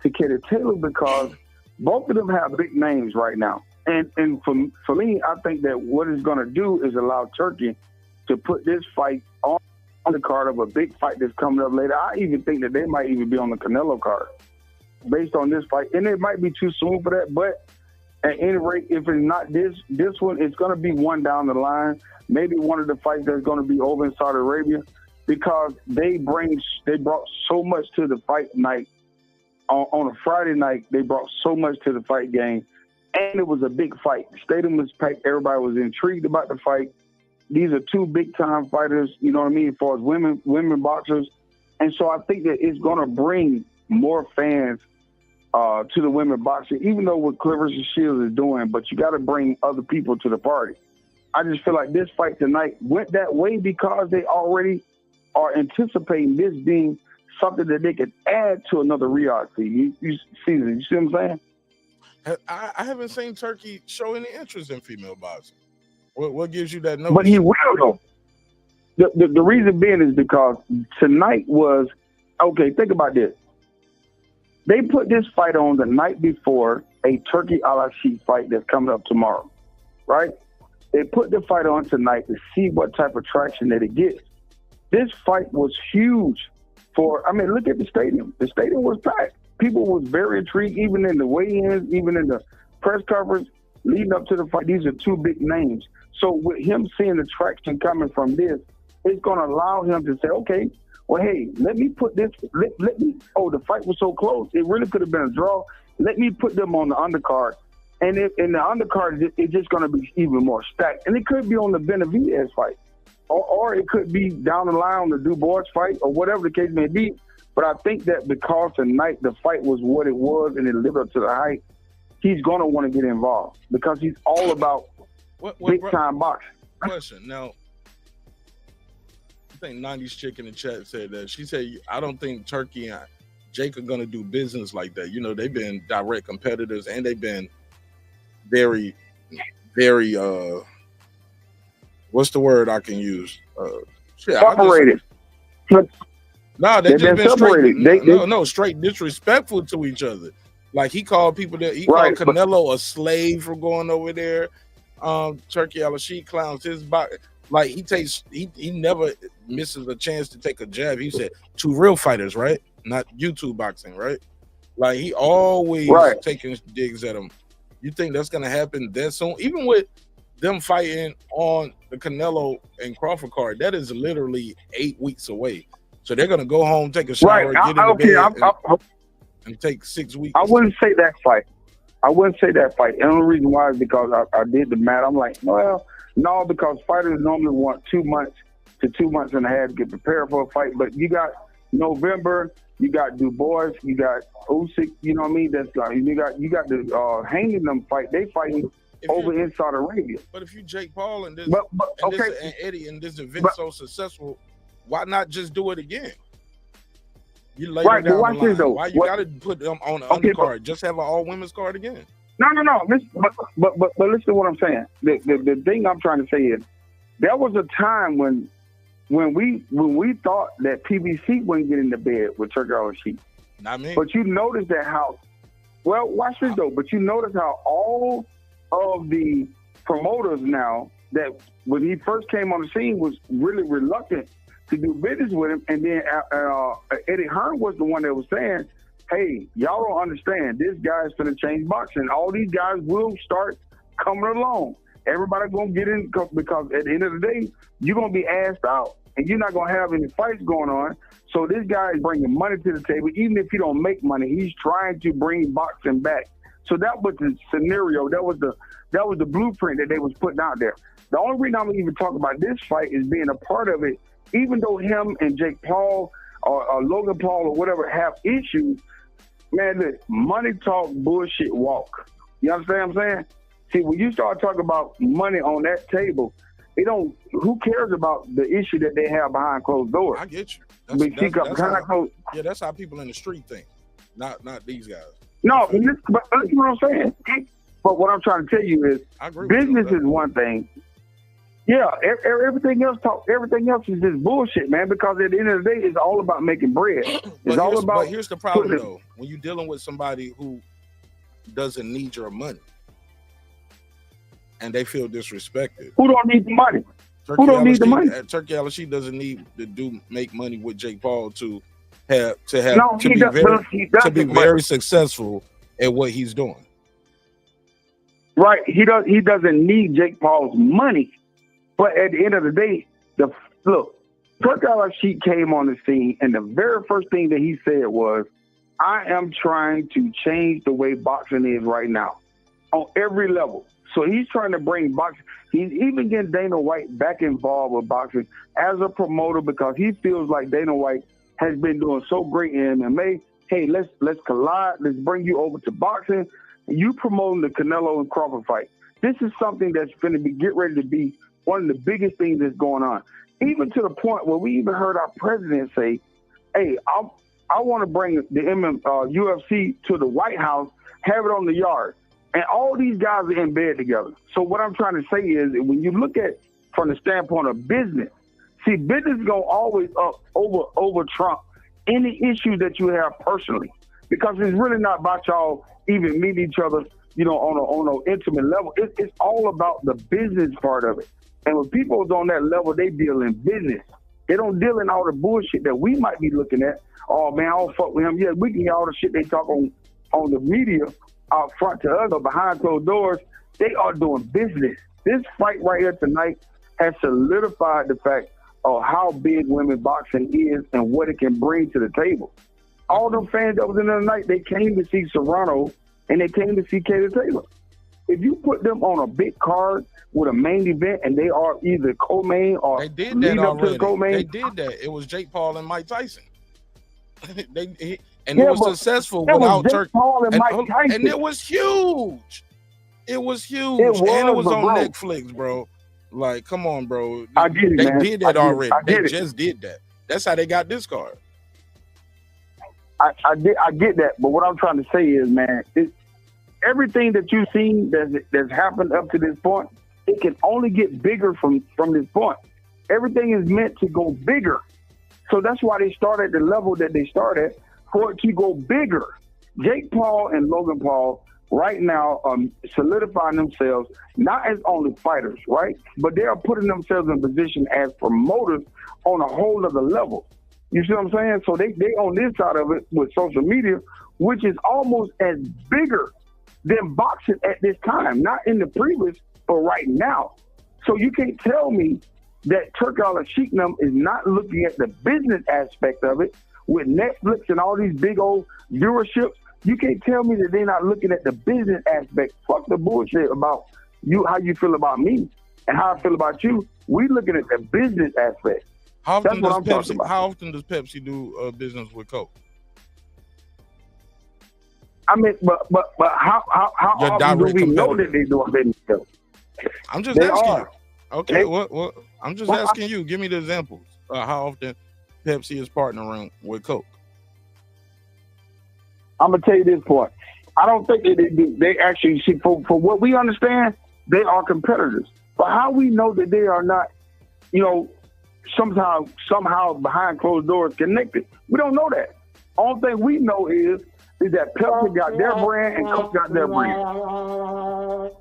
to Katie Taylor because both of them have big names right now. And for me, I think that what it's going to do is allow Turkey to put this fight on the card of a big fight that's coming up later. I even think that they might even be on the Canelo card based on this fight. And it might be too soon for that, but at any rate, if it's not this one, it's going to be one down the line. Maybe one of the fights that's going to be over in Saudi Arabia, because they brought so much to the fight night. On a Friday night, they brought so much to the fight game, and it was a big fight. The stadium was packed. Everybody was intrigued about the fight. These are two big-time fighters, you know what I mean, as far as women boxers. And so I think that it's going to bring more fans to the women boxing, even though what Clarissa Shields is doing, but you got to bring other people to the party. I just feel like this fight tonight went that way because they already are anticipating this being something that they could add to another Riyadh season. You see what I'm saying? I haven't seen Turkey show any interest in female boxing. What gives you that notice? But he will, though. The reason being is because tonight was, okay, think about this. They put this fight on the night before a Turkey alycia fight that's coming up tomorrow, right? They put the fight on tonight to see what type of traction that it gets. This fight was huge look at the stadium. The stadium was packed. People was very intrigued, even in the weigh-ins, even in the press conference leading up to the fight. These are two big names. So with him seeing the traction coming from this, it's going to allow him to say, okay, well, hey, let me put this, the fight was so close. It really could have been a draw. Let me put them on the undercard. And in the undercard, it's just going to be even more stacked. And it could be on the Benavidez fight. Or it could be down the line on the Dubois fight or whatever the case may be. But I think that because tonight the fight was what it was and it lived up to the hype, he's going to want to get involved because he's all about big-time boxing. Question. Now, I think 90s chick in the chat said that. She said, I don't think Turkey and Jake are going to do business like that. You know, they've been direct competitors and they've been very, very, what's the word I can use? Separated. No, they've just been straight, straight disrespectful to each other. Like he called people called Canelo a slave for going over there. Turkey alycia clowns his body. Like he never misses a chance to take a jab. He said two real fighters, right? Not YouTube boxing, right? Like he always taking digs at him. You think that's gonna happen that soon? Even with them fighting on the Canelo and Crawford card, that is literally 8 weeks away. So they're gonna go home, take a shower, get into bed, and take 6 weeks. I wouldn't say that fight. And the only reason why is because I did the math. I'm like, well, no, because fighters normally want 2 months to 2 months and a half to get prepared for a fight. But you got November, you got Dubois, you got Usyk, you know what I mean? That's like you got the Haney them fight. They fighting over in Saudi Arabia. But if you Jake Paul and this and Eddie and this event so successful, why not just do it again? You later down the line. Why you got to put them on the undercard? Just have an all women's card again. No. But listen to what I'm saying. The thing I'm trying to say is there was a time when we thought that PBC wouldn't get into bed with Turkey Island Sheep. Not me. But you notice that how, well, watch this though, but you notice how all of the promoters now that when he first came on the scene was really reluctant to do business with him. And then Eddie Hearn was the one that was saying, hey, y'all don't understand. This guy's going to change boxing. All these guys will start coming along. Everybody going to get in because at the end of the day, you're going to be asked out and you're not going to have any fights going on. So this guy is bringing money to the table. Even if he don't make money, he's trying to bring boxing back. So that was the scenario. That was the blueprint that they was putting out there. The only reason I'm even talking about this fight is being a part of it, even though him and Jake Paul or Logan Paul or whatever have issues, man, look, money talk, bullshit walk. You understand what I'm saying? See, when you start talking about money on that table, who cares about the issue that they have behind closed doors? I get you. That's how people in the street think, not these guys. No, but listen what I'm saying. But what I'm trying to tell you is business is one thing. Yeah, everything else is just bullshit, man, because at the end of the day, it's all about making bread. But here's the problem, though. When you're dealing with somebody who doesn't need your money and they feel disrespected. Who don't need the money? Who don't need the money? Turkey Alycia doesn't need to make money with Jake Paul to be very successful at what he's doing. Right. He doesn't need Jake Paul's money. But at the end of the day, Turkey Alycia came on the scene, and the very first thing that he said was, I am trying to change the way boxing is right now on every level. So he's trying to bring boxing. He's even getting Dana White back involved with boxing as a promoter because he feels like Dana White has been doing so great in MMA. Hey, let's collide. Let's bring you over to boxing. You promoting the Canelo and Crawford fight. This is something that's going to get ready to be one of the biggest things that's going on. Even to the point where we even heard our president say, hey, I want to bring the UFC to the White House, have it on the yard. And all these guys are in bed together. So what I'm trying to say is when you look at from the standpoint of business, see, business is going to always over trump any issue that you have personally, because it's really not about y'all even meeting each other, on an intimate level. It's all about the business part of it. And when people is on that level, they deal in business. They don't deal in all the bullshit that we might be looking at. Oh man, I don't fuck with him. Yeah, we can hear all the shit they talk on the media out front to us or behind closed doors. They are doing business. This fight right here tonight has solidified the fact of how big women boxing is and what it can bring to the table. All them fans that was in there tonight, they came to see Serrano and they came to see Katie Taylor. If you put them on a big card with a main event and they are either co-main or they did that already. They did that. It was Jake Paul and Mike Tyson. It was successful without Turkey. And it was huge. It was huge. And it was on Netflix, bro. Like, come on, bro. I get it, They did that already. They just did that. That's how they got this card. I get that, but what I'm trying to say is, man, everything that you've seen that's happened up to this point, it can only get bigger from this point. Everything is meant to go bigger. So that's why they start at the level that they start at, for it to go bigger. Jake Paul and Logan Paul right now are solidifying themselves not as only fighters, right? But they are putting themselves in position as promoters on a whole other level. You see what I'm saying? So they on this side of it with social media, which is almost as bigger than boxing at this time, not in the previous, but right now. So you can't tell me that Turkey Alycia is not looking at the business aspect of it with Netflix and all these big old viewerships. You can't tell me that they're not looking at the business aspect. Fuck the bullshit about you, how you feel about me and how I feel about you. We looking at the business aspect. How often does Pepsi do business with Coke? I mean, but how often do we know that they do business with Coke? I'm just asking you. Okay, what? I'm just asking you. Give me the examples. How often Pepsi is partnering with Coke? I'm gonna tell you this part. I don't think they do. They actually see for what we understand, they are competitors. But how we know that they are not, somehow behind closed doors connected? We don't know that. Only thing we know is that Pepsi got their brand and Coke got their brand.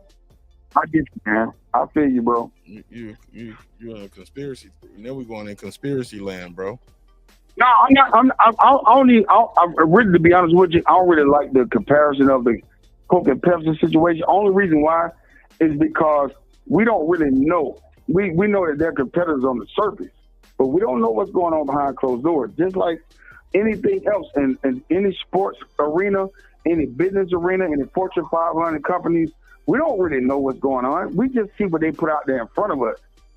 I get you, man. I feel you, bro. You're in a conspiracy. Now we're going in conspiracy land, bro. No, I'm not. I'm really, to be honest with you, I don't really like the comparison of the Coke and Pepsi situation. Only reason why is because we don't really know. We know that they're competitors on the surface, but we don't know what's going on behind closed doors. Just like anything else in any sports arena, any business arena, any Fortune 500 companies, we don't really know what's going on. We just see what they put out there in front of us.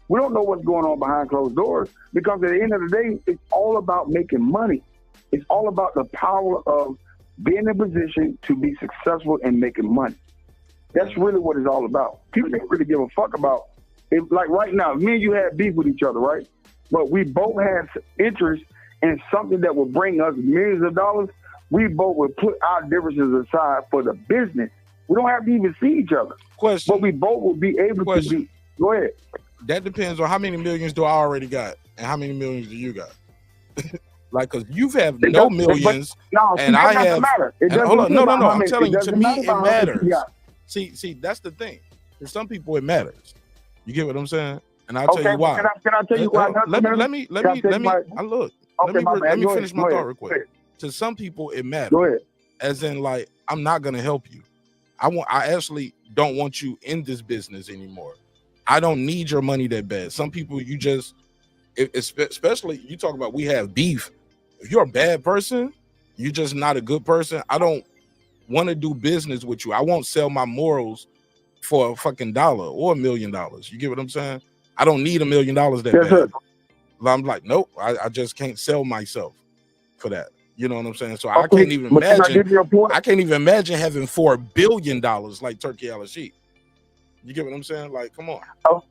We don't know what's going on behind closed doors because at the end of the day, it's all about making money. It's all about the power of being in a position to be successful and making money. That's really what it's all about. People don't really give a fuck about it. Like right now, me and you had beef with each other, right? But we both had interest in something that would bring us millions of dollars. We both would put our differences aside for the business. We don't have to even see each other. Question. But we both will be able to be. Go ahead. That depends on how many millions do I already got and how many millions do you got. Like, because you have no millions, and I have. Hold on, no. I'm telling you, to me, it matters. See, that's the thing. For some people, it matters. You get what I'm saying? And I'll tell you why. Can I tell you why? Let me finish my thought real quick. To some people, it matters. Go ahead. As in, like, I'm not gonna help you. I actually don't want you in this business anymore. I don't need your money that bad. Some people, you just, especially you talk about we have beef. If you're a bad person, you're just not a good person. I don't want to do business with you. I won't sell my morals for a fucking dollar or $1 million. You get what I'm saying? I don't need $1 million that bad. I'm like, nope, I just can't sell myself for that. You know what I'm saying? So I can't even imagine. I can't even imagine having $4 billion like Turkey Alycia. You get what I'm saying? Like, come on. Oh,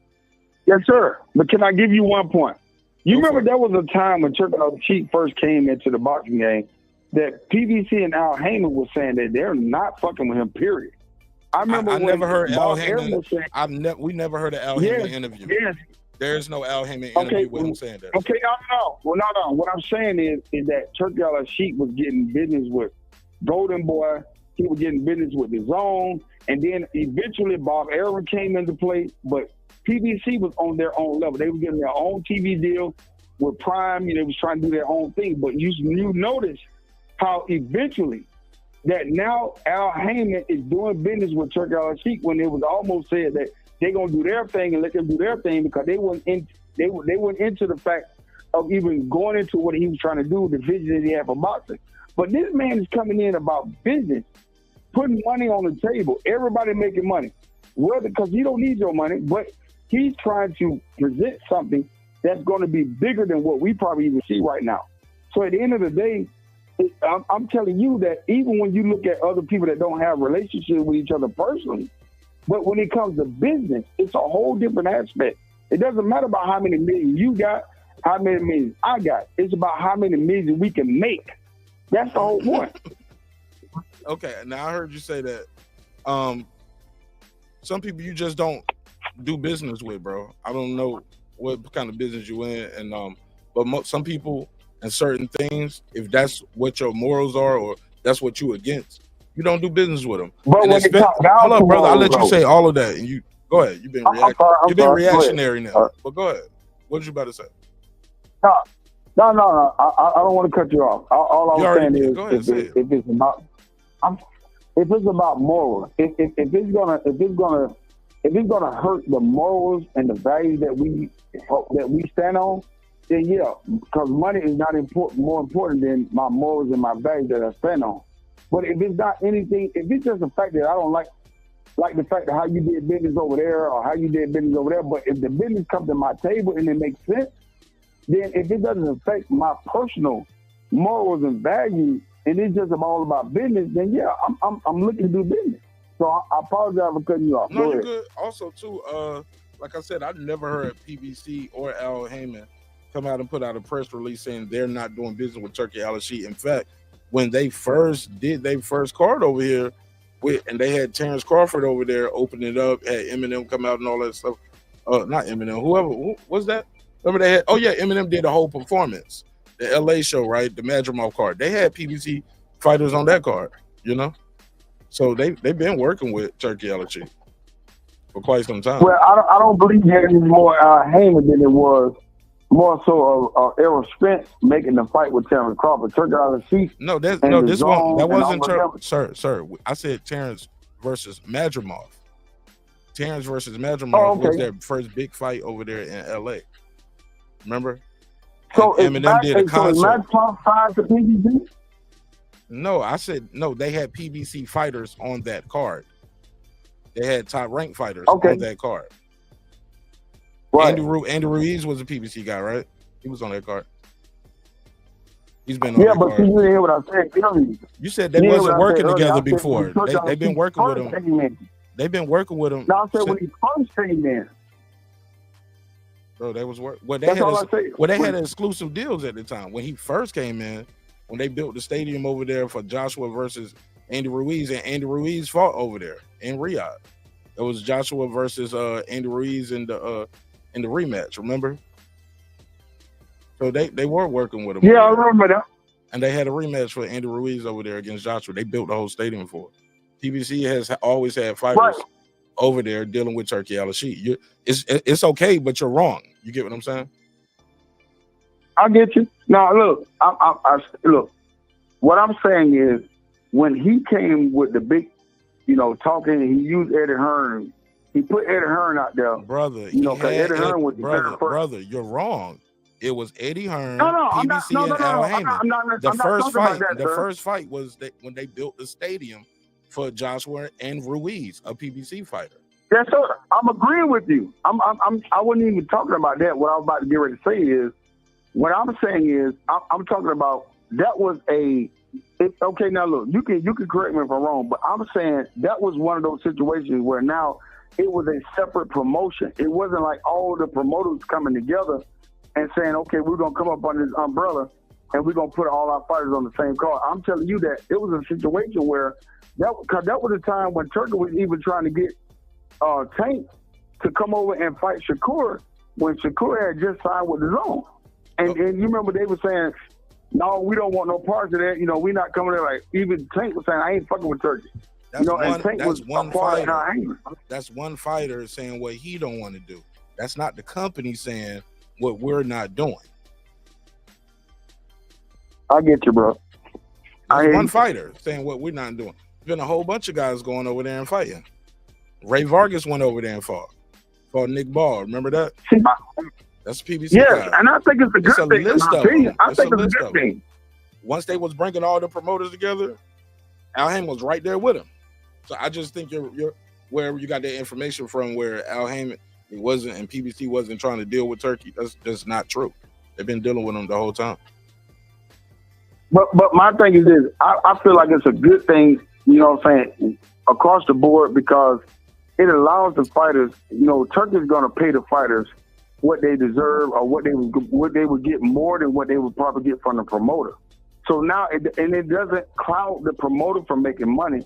yes, sir. But can I give you one point? You remember there was a time when Turkey Alycia first came into the boxing game that PBC and Al Heyman was saying that they're not fucking with him. Period. I remember. I never heard Al Heyman. We never heard an Al Heyman interview. Yes. There's no Al Heyman interview with him saying that. Okay, no. Well, no. What I'm saying is that Turkey Alycia was getting business with Golden Boy. He was getting business with his own. And then eventually Bob Arum came into play. But PBC was on their own level. They were getting their own TV deal with Prime. They was trying to do their own thing. But you notice how eventually that now Al Heyman is doing business with Turkey Alycia when it was almost said that they're gonna do their thing and let them do their thing because they went into the fact of even going into what he was trying to do, the vision that he had for boxing. But this man is coming in about business, putting money on the table, everybody making money. Well, because he don't need your money, but he's trying to present something that's going to be bigger than what we probably even see right now. So at the end of the day, I'm telling you that even when you look at other people that don't have relationships with each other personally, but when it comes to business, it's a whole different aspect. It doesn't matter about how many millions you got, how many millions I got. It's about how many millions we can make. That's the whole point. Okay, now I heard you say that some people you just don't do business with, bro. I don't know what kind of business you in, and but some people and certain things, if that's what your morals are or that's what you against, you don't do business with them. But when hold up, brother, I'll let you say all of that, and you go ahead. You've been reactionary now, but go ahead. What did you about to say? No. I don't want to cut you off. All I'm saying is, if it's about morals, if it's gonna hurt the morals and the values that we stand on, then yeah, because money is not more important than my morals and my values that I stand on. But if it's not anything, if it's just the fact that I don't like the fact of how you did business over there or how you did business over there, but if the business comes to my table and it makes sense, then if it doesn't affect my personal morals and values, and it's just all about business, then yeah, I'm looking to do business. So I apologize for cutting you off. No, you're good. Also, too, like I said, I've never heard PBC or Al Heyman come out and put out a press release saying they're not doing business with Turkey Alycia. In fact, when they first did their first card over here, and they had Terrence Crawford over there open it up, had Eminem come out and all that stuff. Not Eminem, who was that? Remember they had? Oh yeah, Eminem did a whole performance, the LA show, right? The Madrimal card. They had PBC fighters on that card, you know. So they've been working with Turkey Alycia for quite some time. Well, I don't believe that it was more Heyman than it was more so Errol Spence making the fight with Terrence Crawford. Turkey Alycia. No, this one that wasn't sir. I said Terrence versus Madrimov. Terrence versus Madrimov was their first big fight over there in LA. Remember? So Eminem did a concert. So Madrimov fired the PBC? No, I said no. They had PBC fighters on that card. They had top ranked fighters on that card. Right. Andy Ruiz was a PBC guy, right? He was on that card. He's been on that card. You didn't hear what I said. You said they wasn't working together before. They've been working with him. They've been working with him. No, I said when he first came in. So they was work. Well, they had exclusive deals at the time when he first came in. When they built the stadium over there for Joshua versus Andy Ruiz, and Andy Ruiz fought over there in Riyadh. It was Joshua versus Andy Ruiz in the rematch. Remember? So they were working with him. Yeah, I remember that. And they had a rematch for Andy Ruiz over there against Joshua. They built the whole stadium for it. PBC has always had fighters over there dealing with Turkey Alycia. It's okay, but you're wrong. You get what I'm saying? I get you. Now look, look. What I'm saying is, when he came with the big, talking, he used Eddie Hearn. He put Eddie Hearn out there, brother. Eddie Hearn was brother. You're wrong. It was Eddie Hearn, PBC, and Al Heyman. The first first fight was when they built the stadium for Joshua and Ruiz, a PBC fighter. Yes, sir. I'm agreeing with you. I wasn't even talking about that. What I was about to get ready to say is, what I'm saying is, I'm talking about that was okay. Now look, you can correct me if I'm wrong, but I'm saying that was one of those situations where now it was a separate promotion. It wasn't like all the promoters coming together and saying, okay, we're gonna come up under this umbrella and we're gonna put all our fighters on the same card. I'm telling you that it was a situation where that was a time when Turkey was even trying to get Tank to come over and fight Shakur when Shakur had just signed with his own. And you remember they were saying, no, we don't want no parts of that. We're not coming there. Like, even Tank was saying, I ain't fucking with Turkey. That's one fighter. That's one fighter saying what he don't want to do. That's not the company saying what we're not doing. I get you, bro. One fighter saying what we're not doing. There's been a whole bunch of guys going over there and fighting. Ray Vargas went over there and fought Nick Ball. Remember that? That's PBC. Yes, and I think it's a good thing. I think it's a good thing. Once they was bringing all the promoters together, Al Heyman was right there with him. So I just think you're wherever you got that information from, where Al Heyman wasn't and PBC wasn't trying to deal with Turkey. That's just not true. They've been dealing with him the whole time. But my thing is this: I feel like it's a good thing. You know what I'm saying? Across the board, because it allows the fighters. Turkey's going to pay the fighters what they deserve, or what they would get more than what they would probably get from the promoter. So now, it doesn't cloud the promoter from making money,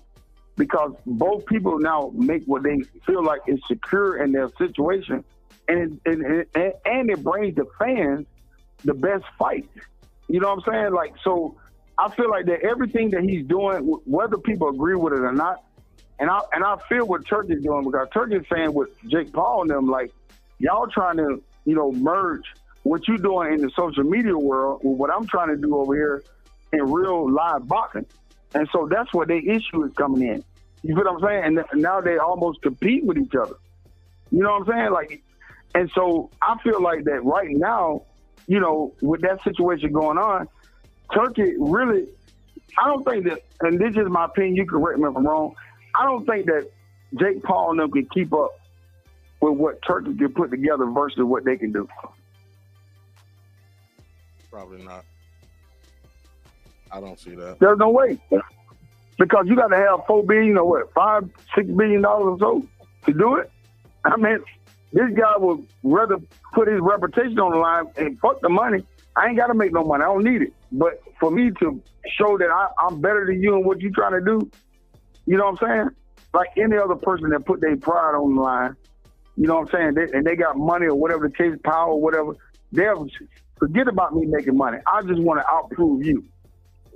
because both people now make what they feel like is secure in their situation, and it brings the fans the best fight. You know what I'm saying? Like, so I feel like that everything that he's doing, whether people agree with it or not, and I feel what Turkey's doing, because Turkey's saying with Jake Paul and them, like, y'all trying to, merge what you're doing in the social media world with what I'm trying to do over here in real live boxing. And so that's where their issue is coming in. You feel what I'm saying? And now they almost compete with each other. You know what I'm saying? Like, and so I feel like that right now, with that situation going on, Turkey really, I don't think that, and this is my opinion, you can correct me if I'm wrong, I don't think that Jake Paul and them can keep up with what Turkey can put together versus what they can do. Probably not. I don't see that. There's no way. Because you got to have $4 billion or what, $5-6 billion or so to do it. I mean, this guy would rather put his reputation on the line and fuck the money. I ain't got to make no money. I don't need it. But for me to show that I'm better than you and what you're trying to do, You know what I'm saying? Like any other person that put their pride on the line, you know what I'm saying? And they got money or whatever the case, power or whatever. They'll forget about me making money. I just want to outprove you.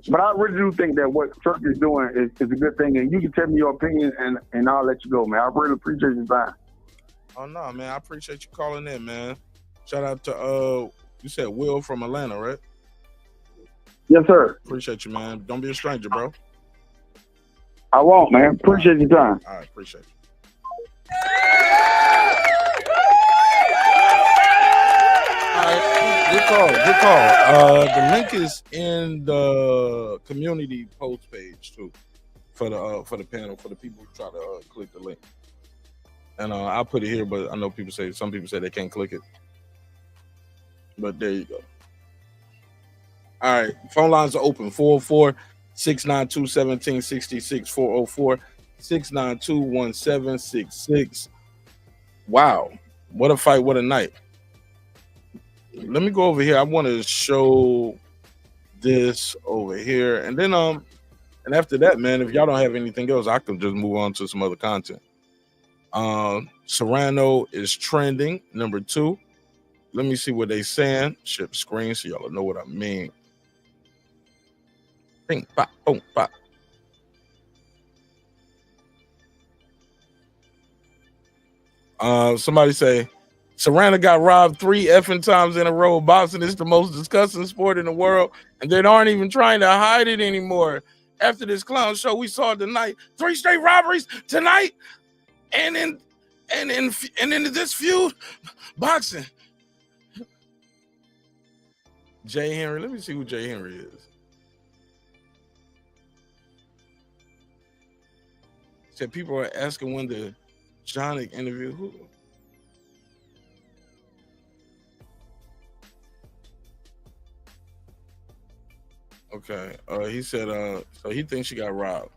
But I really do think that what Chuck is doing is a good thing. And you can tell me your opinion, and I'll let you go, man. I really appreciate your time. Oh, no, man. I appreciate you calling in, man. Shout out to, you said Will from Atlanta, right? Yes, sir. Appreciate you, man. Don't be a stranger, bro. I won't, man. Appreciate your time. All right, appreciate you. All right, good call. The link is in the community post page too, for the panel, for the people who try to click the link. And I'll put it here, but I know some people say they can't click it. But there you go. All right, phone lines are open. 404-692-1766, 404-692-1766. Wow, what a fight, what a night. Let me go over here. I want to show this over here. And then and after that, man, if y'all don't have anything else, I can just move on to some other content. Serrano is trending, number 2. Let me see what they saying. Ship screen so y'all know what I mean. Bing, bop, boom, bop. Somebody say Serrano got robbed 3 effing times in a row. Boxing is the most disgusting sport in the world, and they aren't even trying to hide it anymore. After this clown show we saw tonight, 3 straight robberies tonight, and in this feud, boxing. Jay Henry, let me see who Jay Henry is. Said people are asking when the Jonic interview. Who? Okay. He said so he thinks she got robbed.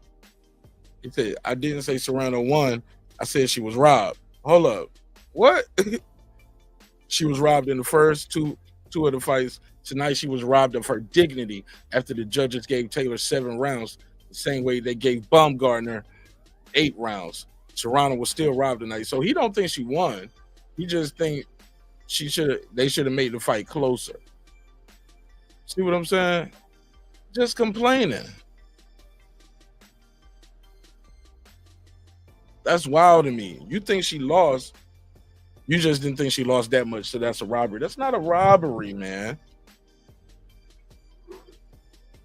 He said, I didn't say Serrano won. I said she was robbed. Hold up. What? She was robbed in the first two of the fights. Tonight she was robbed of her dignity after the judges gave Taylor 7 rounds, the same way they gave Baumgardner 8 rounds. Serrano was still robbed tonight. So he don't think she won. He just think they should have made the fight closer. See what I'm saying? Just complaining. That's wild to me. You think she lost. You just didn't think she lost that much, so that's a robbery. That's not a robbery, man.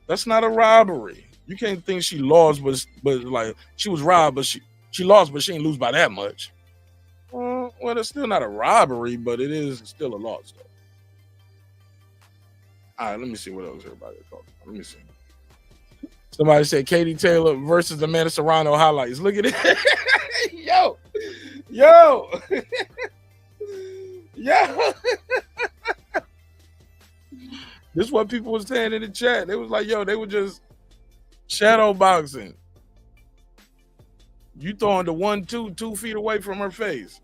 That's not a robbery. You can't think she lost, but like she was robbed, but she lost, but she didn't lose by that much. Well, it's still not a robbery, but it is still a loss, though. All right, let me see what else everybody is talking about. Let me see. Somebody said Katie Taylor versus Amanda Serrano highlights. Look at it. Yo. Yo. This is what people were saying in the chat. They was like, yo, they were just shadow boxing. You throwing the 1-2 2 feet away from her face.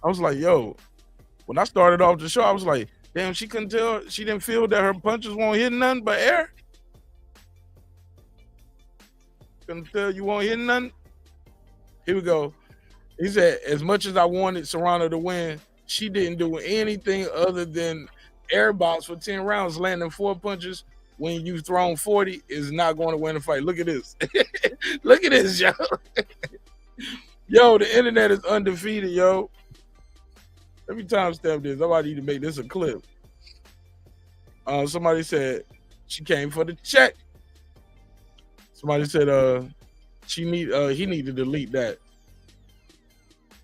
I was like, yo, when I started off the show, I was like, damn, she couldn't tell, she didn't feel that her punches won't hit nothing but air. Couldn't tell you won't hit nothing. Here we go. He said, as much as I wanted Serrano to win, she didn't do anything other than air box for 10 rounds, landing 4 punches when you've thrown 40 is not going to win the fight. Look at this. Look at this, yo. Yo, the internet is undefeated, yo. Let me timestamp this. Somebody need to make this a clip. Somebody said she came for the check. Somebody said he need to delete that.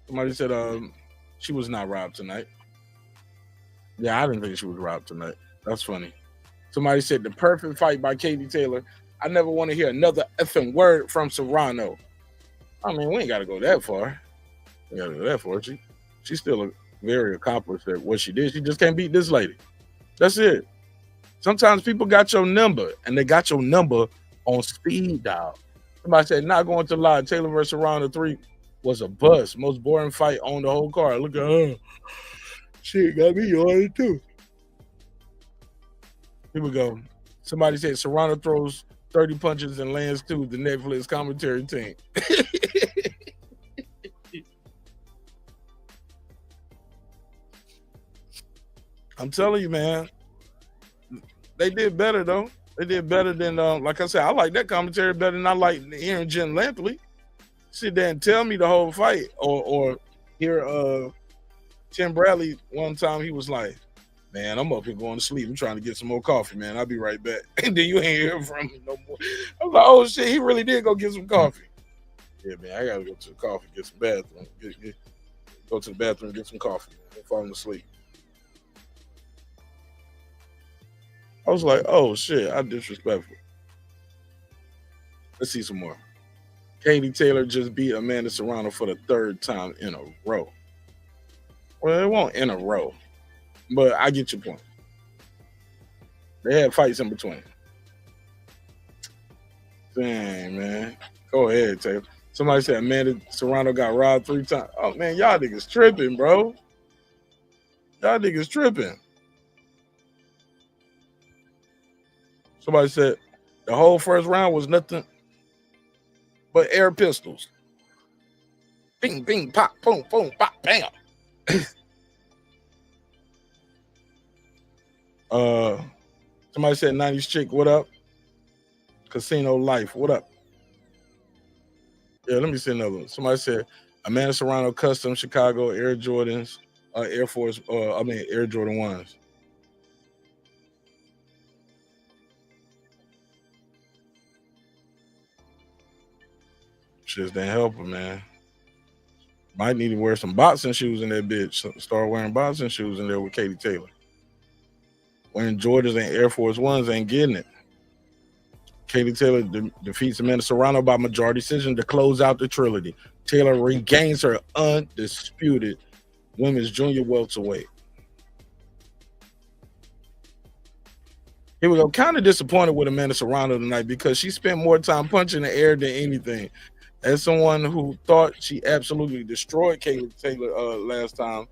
Somebody said she was not robbed tonight. Yeah, I didn't think she was robbed tonight. That's funny. Somebody said the perfect fight by Katie Taylor. I never want to hear another effing word from Serrano. I mean, we ain't got to go that far. We got to go that far. She's still very accomplished at what she did. She just can't beat this lady. That's it. Sometimes people got your number, and they got your number on speed dial. Somebody said, not going to lie, Taylor versus Serrano 3 was a bust. Most boring fight on the whole card. Look at her. She got me on it too. Here we go. Somebody said Serrano throws 30 punches and lands too. The Netflix commentary team. I'm telling you, man. They did better though. They did better than like I said, I like that commentary better than I like hearing Jen Lampley sit there and tell me the whole fight, or hear Tim Bradley one time. He was like, "Man, I'm up here going to sleep. I'm trying to get some more coffee, man. I'll be right back." And then you ain't hear from him no more. I was like, "Oh shit, he really did go get some coffee." Yeah, man, I gotta go to the coffee, get some bathroom, go to the bathroom, get some coffee, man. I'm falling asleep. I was like, "Oh shit, I'm disrespectful." Let's see some more. Katie Taylor just beat Amanda Serrano for the 3rd time in a row. Well, it won't in a row, but I get your point. They had fights in between. Dang, man. Go ahead, Taylor. Somebody said Amanda Serrano got robbed 3 times. Oh, man, y'all niggas tripping, bro. Y'all niggas tripping. Somebody said the whole first round was nothing but air pistols. Bing, bing, pop, boom, boom, pop, bam. Somebody said 90s chick, what up? Casino life, what up? Yeah, let me see another one. Somebody said Amanda Serrano custom Chicago Air Jordans, Air Force, Air Jordan 1s. Just didn't help her, man. Might need to wear some boxing shoes in that bitch. Start wearing boxing shoes in there with Katie Taylor. Wearing Jordans and Air Force Ones ain't getting it. Katie Taylor defeats Amanda Serrano by majority decision to close out the trilogy. Taylor regains her undisputed women's junior welterweight. Here we go. Kind of disappointed with Amanda Serrano tonight because she spent more time punching the air than anything. As someone who thought she absolutely destroyed Katie Taylor last time,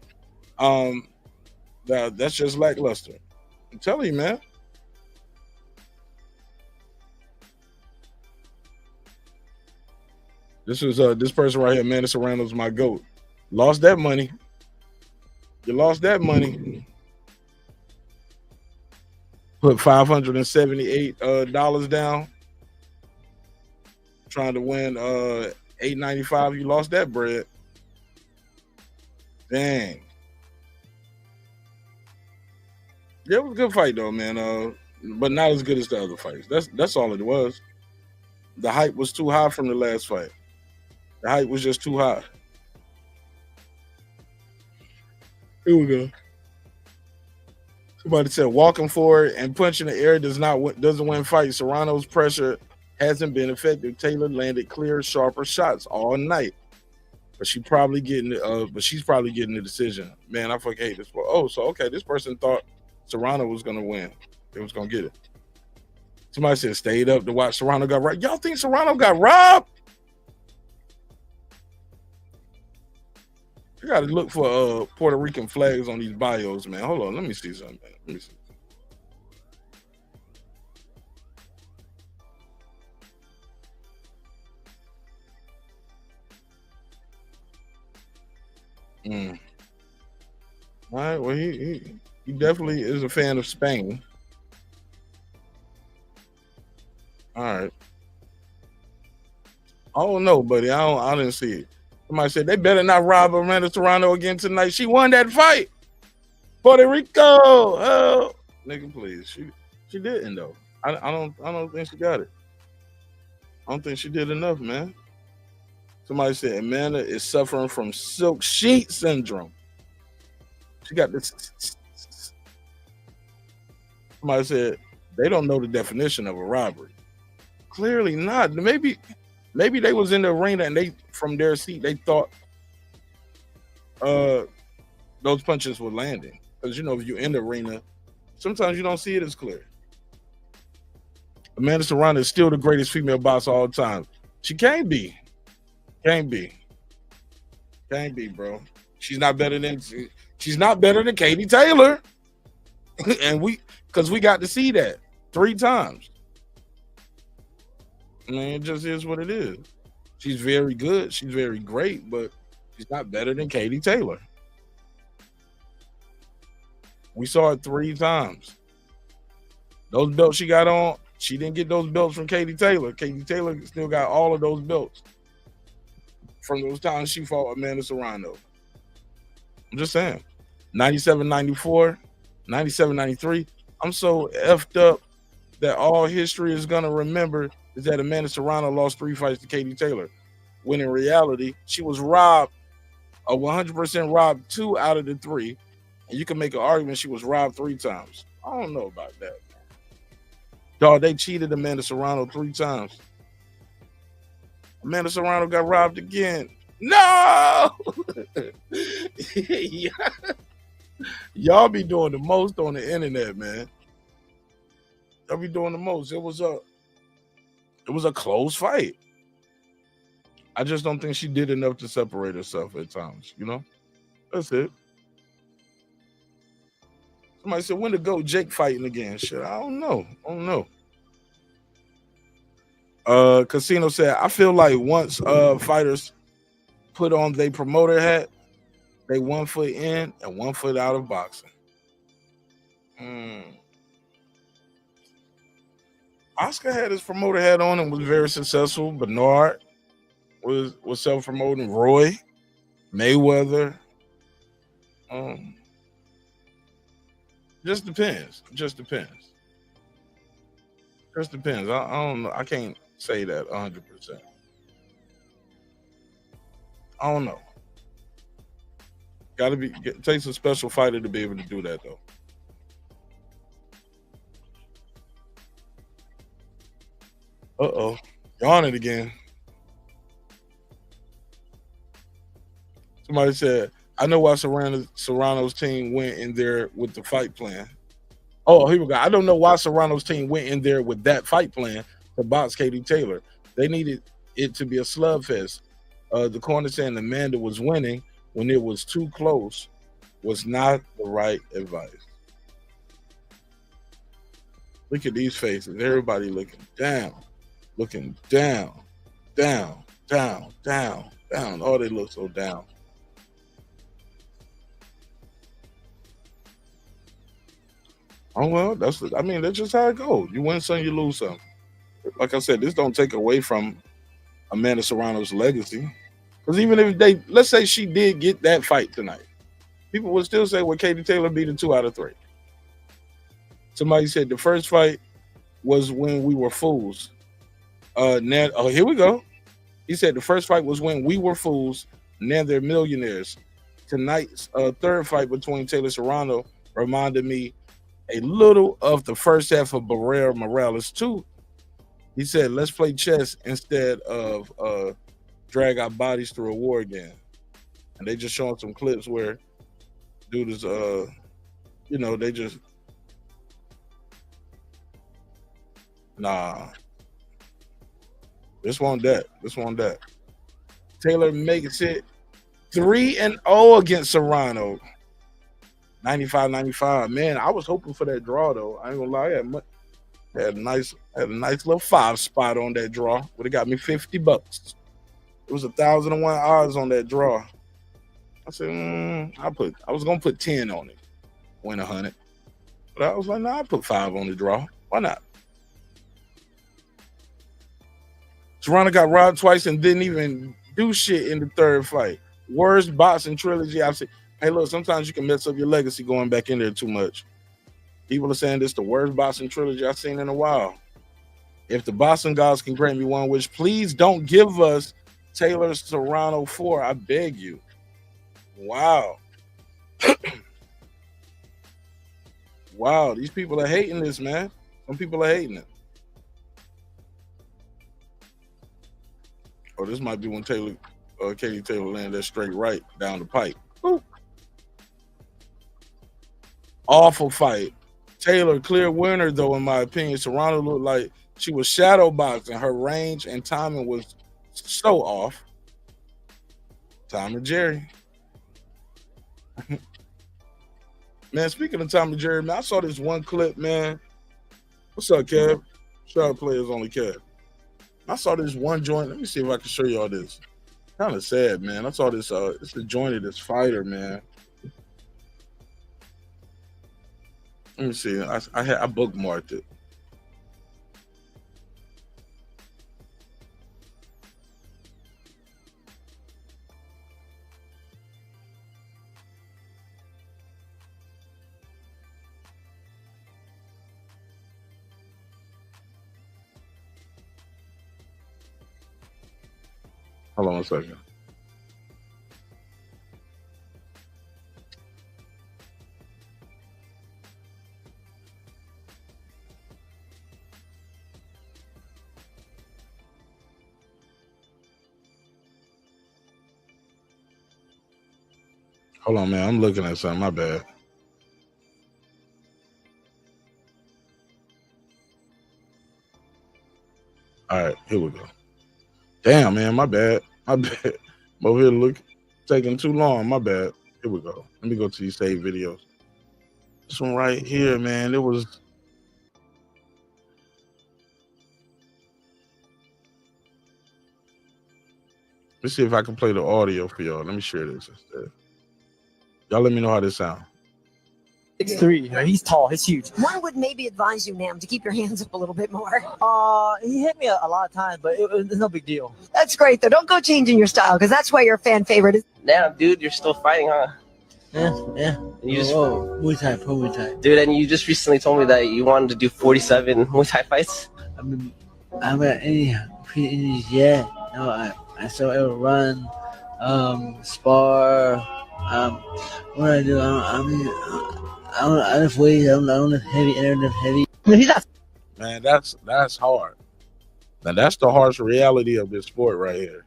that's just lackluster. I'm telling you, man. This was this person right here, Amanda Serrano's my GOAT. Lost that money. You lost that money. Put $578 down. Trying to win $895. You lost that bread. Dang. Yeah, it was a good fight though, man. But not as good as the other fights. That's all it was. The hype was too high from the last fight. The hype was just too high. Here we go. Somebody said walking forward and punching the air doesn't win fights. Serrano's pressure hasn't been effective. Taylor landed clear, sharper shots all night, but she's probably getting the decision. Man, I fucking hate this. Oh, so okay, this person thought Serrano was gonna win. It was gonna get it. Somebody said stayed up to watch Serrano got robbed. Y'all think Serrano got robbed? You gotta look for Puerto Rican flags on these bios, man. Hold on, let me see something. Let me see. All right, well, he definitely is a fan of Spain. All right. I don't know, buddy. I didn't see it. Somebody said they better not rob Amanda Serrano again tonight. She won that fight. Puerto Rico. Oh, nigga, please. She didn't though. I don't think she got it. I don't think she did enough, man. Somebody said Amanda is suffering from silk sheet syndrome. She got this. Somebody said they don't know the definition of a robbery. Clearly not. Maybe they was in the arena and they, from their seat, they thought those punches were landing. Because you know, if you're in the arena, sometimes you don't see it as clear. Amanda Serrano is still the greatest female boxer of all time. She can't be. Can't be, bro. She's not better than Katie Taylor. And we got to see that 3 times. I mean, it just is what it is. She's very good. She's very great, but she's not better than Katie Taylor. We saw it 3 times. Those belts she got on, she didn't get those belts from Katie Taylor. Katie Taylor still got all of those belts from those times she fought Amanda Serrano. I'm just saying. 97, 94, 97, 93. I'm so effed up that all history is going to remember is that Amanda Serrano lost 3 fights to Katie Taylor, when in reality, she was robbed, 100% robbed 2 out of the 3. And you can make an argument she was robbed 3 times. I don't know about that. Dog, they cheated Amanda Serrano 3 times. Amanda Serrano got robbed again. No! Y'all be doing the most on the internet, man. Y'all be doing the most. It was a close fight. I just don't think she did enough to separate herself at times, you know? That's it. Somebody said, when to go Jake fighting again? Shit, I don't know. Casino said, I feel like once fighters put on their promoter hat, they 1 foot in and 1 foot out of boxing. Oscar had his promoter hat on and was very successful. Bernard was self-promoting. Roy, Mayweather. Just depends. I don't know. I can't say that 100%. I don't know. Takes a special fighter to be able to do that, though. Uh-oh. Yawning again. Somebody said, I know why Serrano's team went in there with the fight plan. Oh, here we go. I don't know why Serrano's team went in there with that fight plan to box Katie Taylor. They needed it to be a slugfest. The corner saying Amanda was winning when it was too close was not the right advice. Look at these faces. Everybody looking down. Oh, they look so down. Oh, well, that's just how it goes. You win some, you lose some. Like I said, this don't take away from Amanda Serrano's legacy. Because even if let's say she did get that fight tonight, people would still say, well, Katie Taylor beat her 2 out of 3. Somebody said the first fight was when we were fools. Here we go. He said the first fight was when we were fools. Now they're millionaires. Tonight's third fight between Taylor Serrano reminded me a little of the first half of Barrera Morales too. He said, let's play chess instead of drag our bodies through a war again. And they just showing some clips where dude is they just This one that. Taylor makes it 3-0 against Serrano. 95-95. Man, I was hoping for that draw though. I ain't gonna lie. I had a nice little 5 spot on that draw. Would have got me $50. It was 1,001 odds on that draw. I said, I was gonna put 10 on it, win 100. But I was like, I put 5 on the draw. Why not? Serrano got robbed twice and didn't even do shit in the third fight. Worst boxing trilogy I've seen. Hey, look, sometimes you can mess up your legacy going back in there too much. People are saying this is the worst boxing trilogy I've seen in a while. If the boxing gods can grant me one wish, please don't give us Taylor Serrano 4. I beg you. Wow. Wow, these people are hating this, man. Some people are hating it. Oh, this might be when Katie Taylor landed that straight right down the pipe. Ooh. Awful fight. Taylor, clear winner, though, in my opinion. Serrano looked like she was shadow boxing. Her range and timing was so off. Tom and Jerry. Man, speaking of Tom and Jerry, man, I saw this one clip, man. What's up, Kev? Shout out Players Only Kev. I saw this one joint. Let me see if I can show y'all this. Kind of sad, man. I saw this. It's the joint of this fighter, man. Let me see. I bookmarked it. Hold on a second. Hold on, man. I'm looking at something. My bad. All right, here we go. Damn, man, my bad. I'm over here taking too long. My bad. Here we go. Let me go to these saved videos. This one right here, man. It was. Let's see if I can play the audio for y'all. Let me share this instead. Y'all let me know how this sounds. 6'3". He's tall. He's huge. One would maybe advise you, Nam, to keep your hands up a little bit more. He hit me a lot of times, but it's no big deal. That's great, though. Don't go changing your style, because that's why you're a fan favorite. Damn, dude, you're still fighting, huh? Yeah. You just, Muay Thai, pro Muay Thai. dude, and you just recently told me that you wanted to do 47 Muay Thai fights. I'm at any pre-injuries yet. No, I still ever run, spar. What I do, I lift weights. I don't lift heavy. I never lift heavy. He's not. Man, that's hard. Now that's the harsh reality of this sport right here.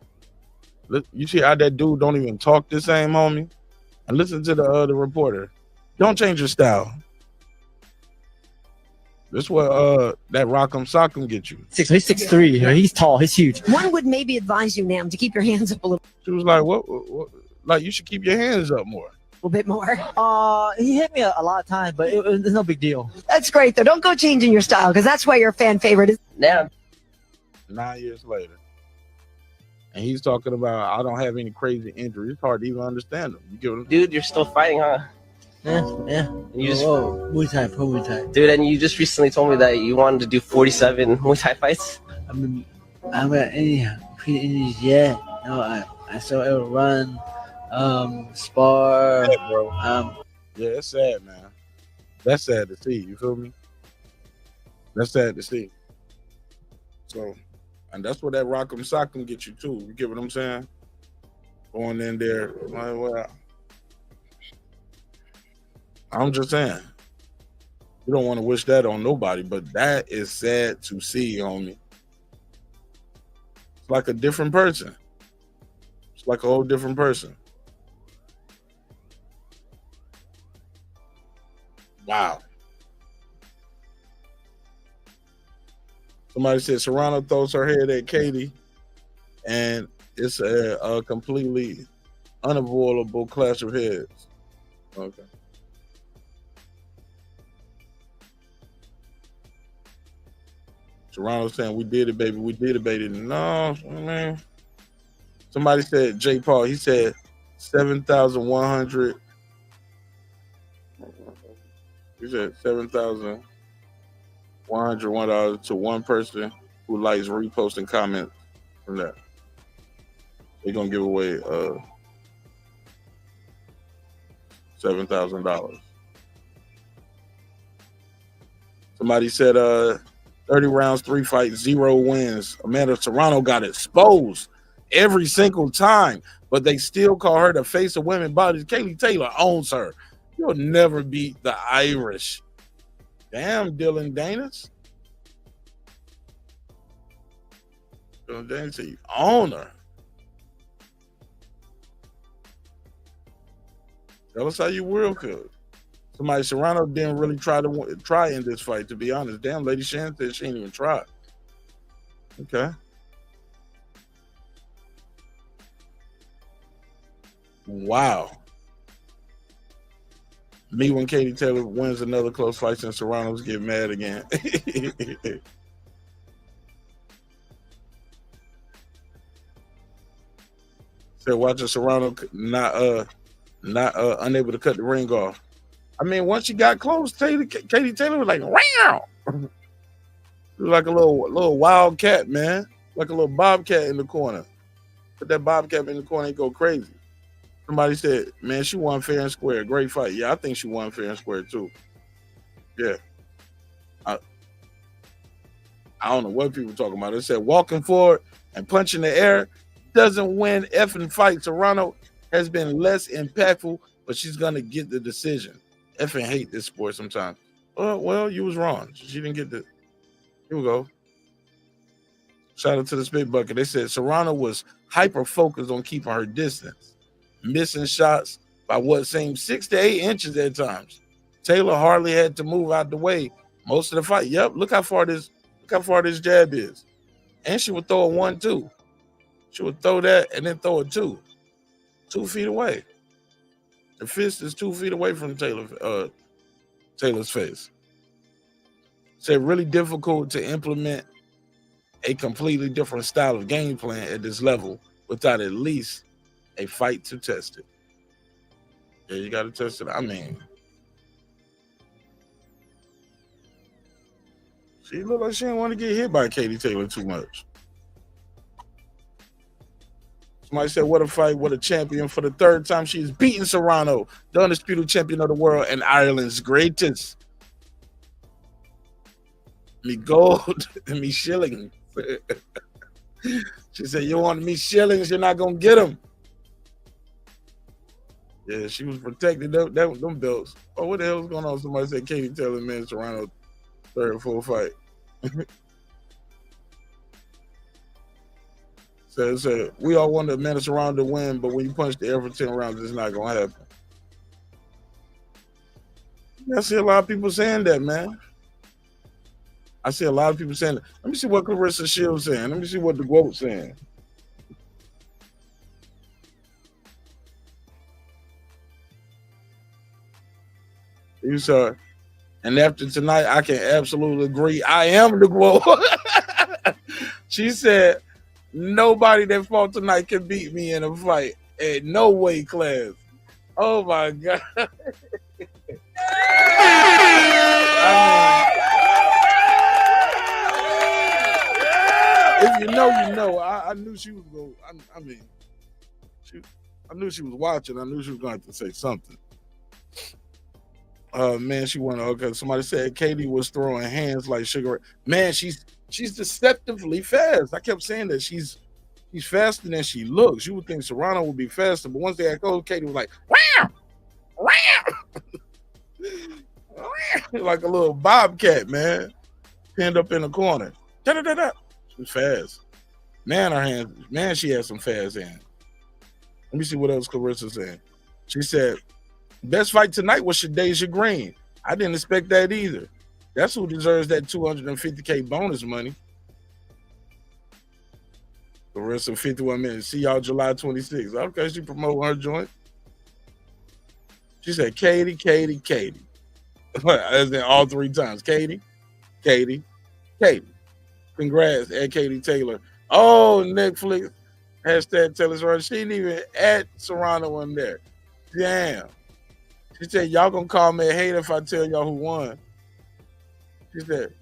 Look, you see how that dude don't even talk the same, homie? And listen to the reporter. Don't change your style. This what that rock'em sock'em get you. He's 6'3". He's tall. He's huge. One would maybe advise you, Nam, to keep your hands up a little She was like, what? Like, you should keep your hands up more. bit more. He hit me a lot of times, but it's no big deal. That's great, though. Don't go changing your style, because that's why you're a fan favorite. Damn. 9 years later. And he's talking about, I don't have any crazy injuries. It's hard to even understand him. You get what I'm saying? Dude, you're still fighting, huh? Yeah. You just, Muay Thai, pro Muay Thai. dude, and you just recently told me that you wanted to do 47 Muay Thai fights. I'm at any pre-injuries yet. No, I still ever run, spar. Yeah, bro. Yeah, it's sad, man. That's sad to see. You feel me? That's sad to see. So, and that's what that rock'em sock'em get you too. You get what I'm saying? Going in there, like, well, I'm just saying, you don't want to wish that on nobody, but that is sad to see, homie. It's like a different person. It's like a whole different person. Wow. Somebody said Serrano throws her head at Katie, and it's a completely unavoidable clash of heads. Okay. Serrano's saying, we did it, baby. We did it, baby. No, man. Somebody said, J. Paul, he said 7,100. He said $7,101 to one person who likes, repost, and comment from that. They're going to give away $7,000. Somebody said 30 rounds, 3 fights, 0 wins. Amanda Serrano got exposed every single time, but they still call her the face of women's bodies. Kaylee Taylor owns her. You'll never beat the Irish. Damn, Dylan Danis. Dylan Danis said you own her. Tell us how you real good. Somebody, Serrano didn't really try in this fight, to be honest. Damn, Lady Shan said she didn't even try. Okay. Wow. Me when Katie Taylor wins another close fight and Serrano's get mad again. Said watching Serrano not unable to cut the ring off. I mean, once she got close, Katie Taylor was like, wow. Like a little wild cat, man. Like a little bobcat in the corner. Put that bobcat in the corner and go crazy. Somebody said, man, she won fair and square. Great fight. Yeah, I think she won fair and square too. Yeah. I don't know what people talking about. They said walking forward and punching the air doesn't win effing fight. Serrano has been less impactful, but she's gonna get the decision. Effing hate this sport sometimes. Well, you was wrong. She didn't get the. Here we go. Shout out to the spit bucket. They said Serrano was hyper focused on keeping her distance, missing shots by what seemed 6 to 8 inches at times. Taylor hardly had to move out the way most of the fight. Yep, look how far this jab is. And she would throw a 1-2. She would throw that and then throw a 2. 2 feet away. The fist is 2 feet away from Taylor's face. Said really difficult to implement a completely different style of game plan at this level without at least a fight to test it. Yeah, you got to test it. I mean, she looked like she didn't want to get hit by Katie Taylor too much. Somebody said, what a fight, what a champion. For the 3rd time, she's beaten Serrano, the undisputed champion of the world and Ireland's greatest. Me gold and me shillings. She said, you want me shillings, you're not going to get them. Yeah, she was protected. Them belts. Oh, what the hell is going on? Somebody said Katie Taylor, man, Serrano, 3rd full fight. So we all wanted Amanda Serrano to win, but when you punch the air for 10 rounds, it's not going to happen. I see a lot of people saying that, man. I see a lot of people saying that. Let me see what Clarissa Shields saying. Let me see what the quote's saying. You saw, and after tonight, I can absolutely agree. I am the quote. She said, nobody that fought tonight can beat me in a fight at no weight class. Oh my God. If you know, you know. I knew she was going. I knew she was watching. I knew she was going to say something. Man, she won. Okay, somebody said Katie was throwing hands like sugar. Man, she's deceptively fast. I kept saying that she's faster than she looks. You would think Serrano would be faster, but once they had go, Katie was like, wow, like a little bobcat, man, pinned up in the corner. She's fast. Man, her hands. Man, she had some fast hands. Let me see what else Clarissa said. She said, best fight tonight was Shadasia Green. I didn't expect that either. That's who deserves that $250K bonus money. Clarissa, 51 minutes. See y'all July 26th. Okay, she promoting her joint. She said, Katie. As in all 3 times. Katie. Congrats at Katie Taylor. Oh, Netflix. Hashtag Taylor Serrano. She didn't even add Serrano in there. Damn. She said, y'all gonna call me a hater if I tell y'all who won. She said,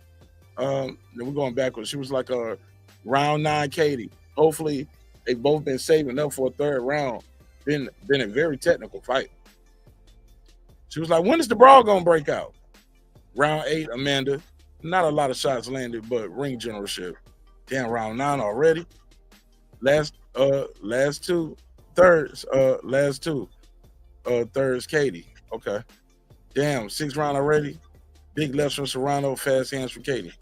then we're going backwards. She was like round 9 Katie. Hopefully they've both been saving up for a 3rd round. Been a very technical fight. She was like, when is the brawl gonna break out? Round 8, Amanda. Not a lot of shots landed, but ring generalship. Damn, round 9 already. Last 2 thirds. Last 2 thirds, Katie. Okay. Damn, 6th round already. Big lefts from Serrano, fast hands from Katie.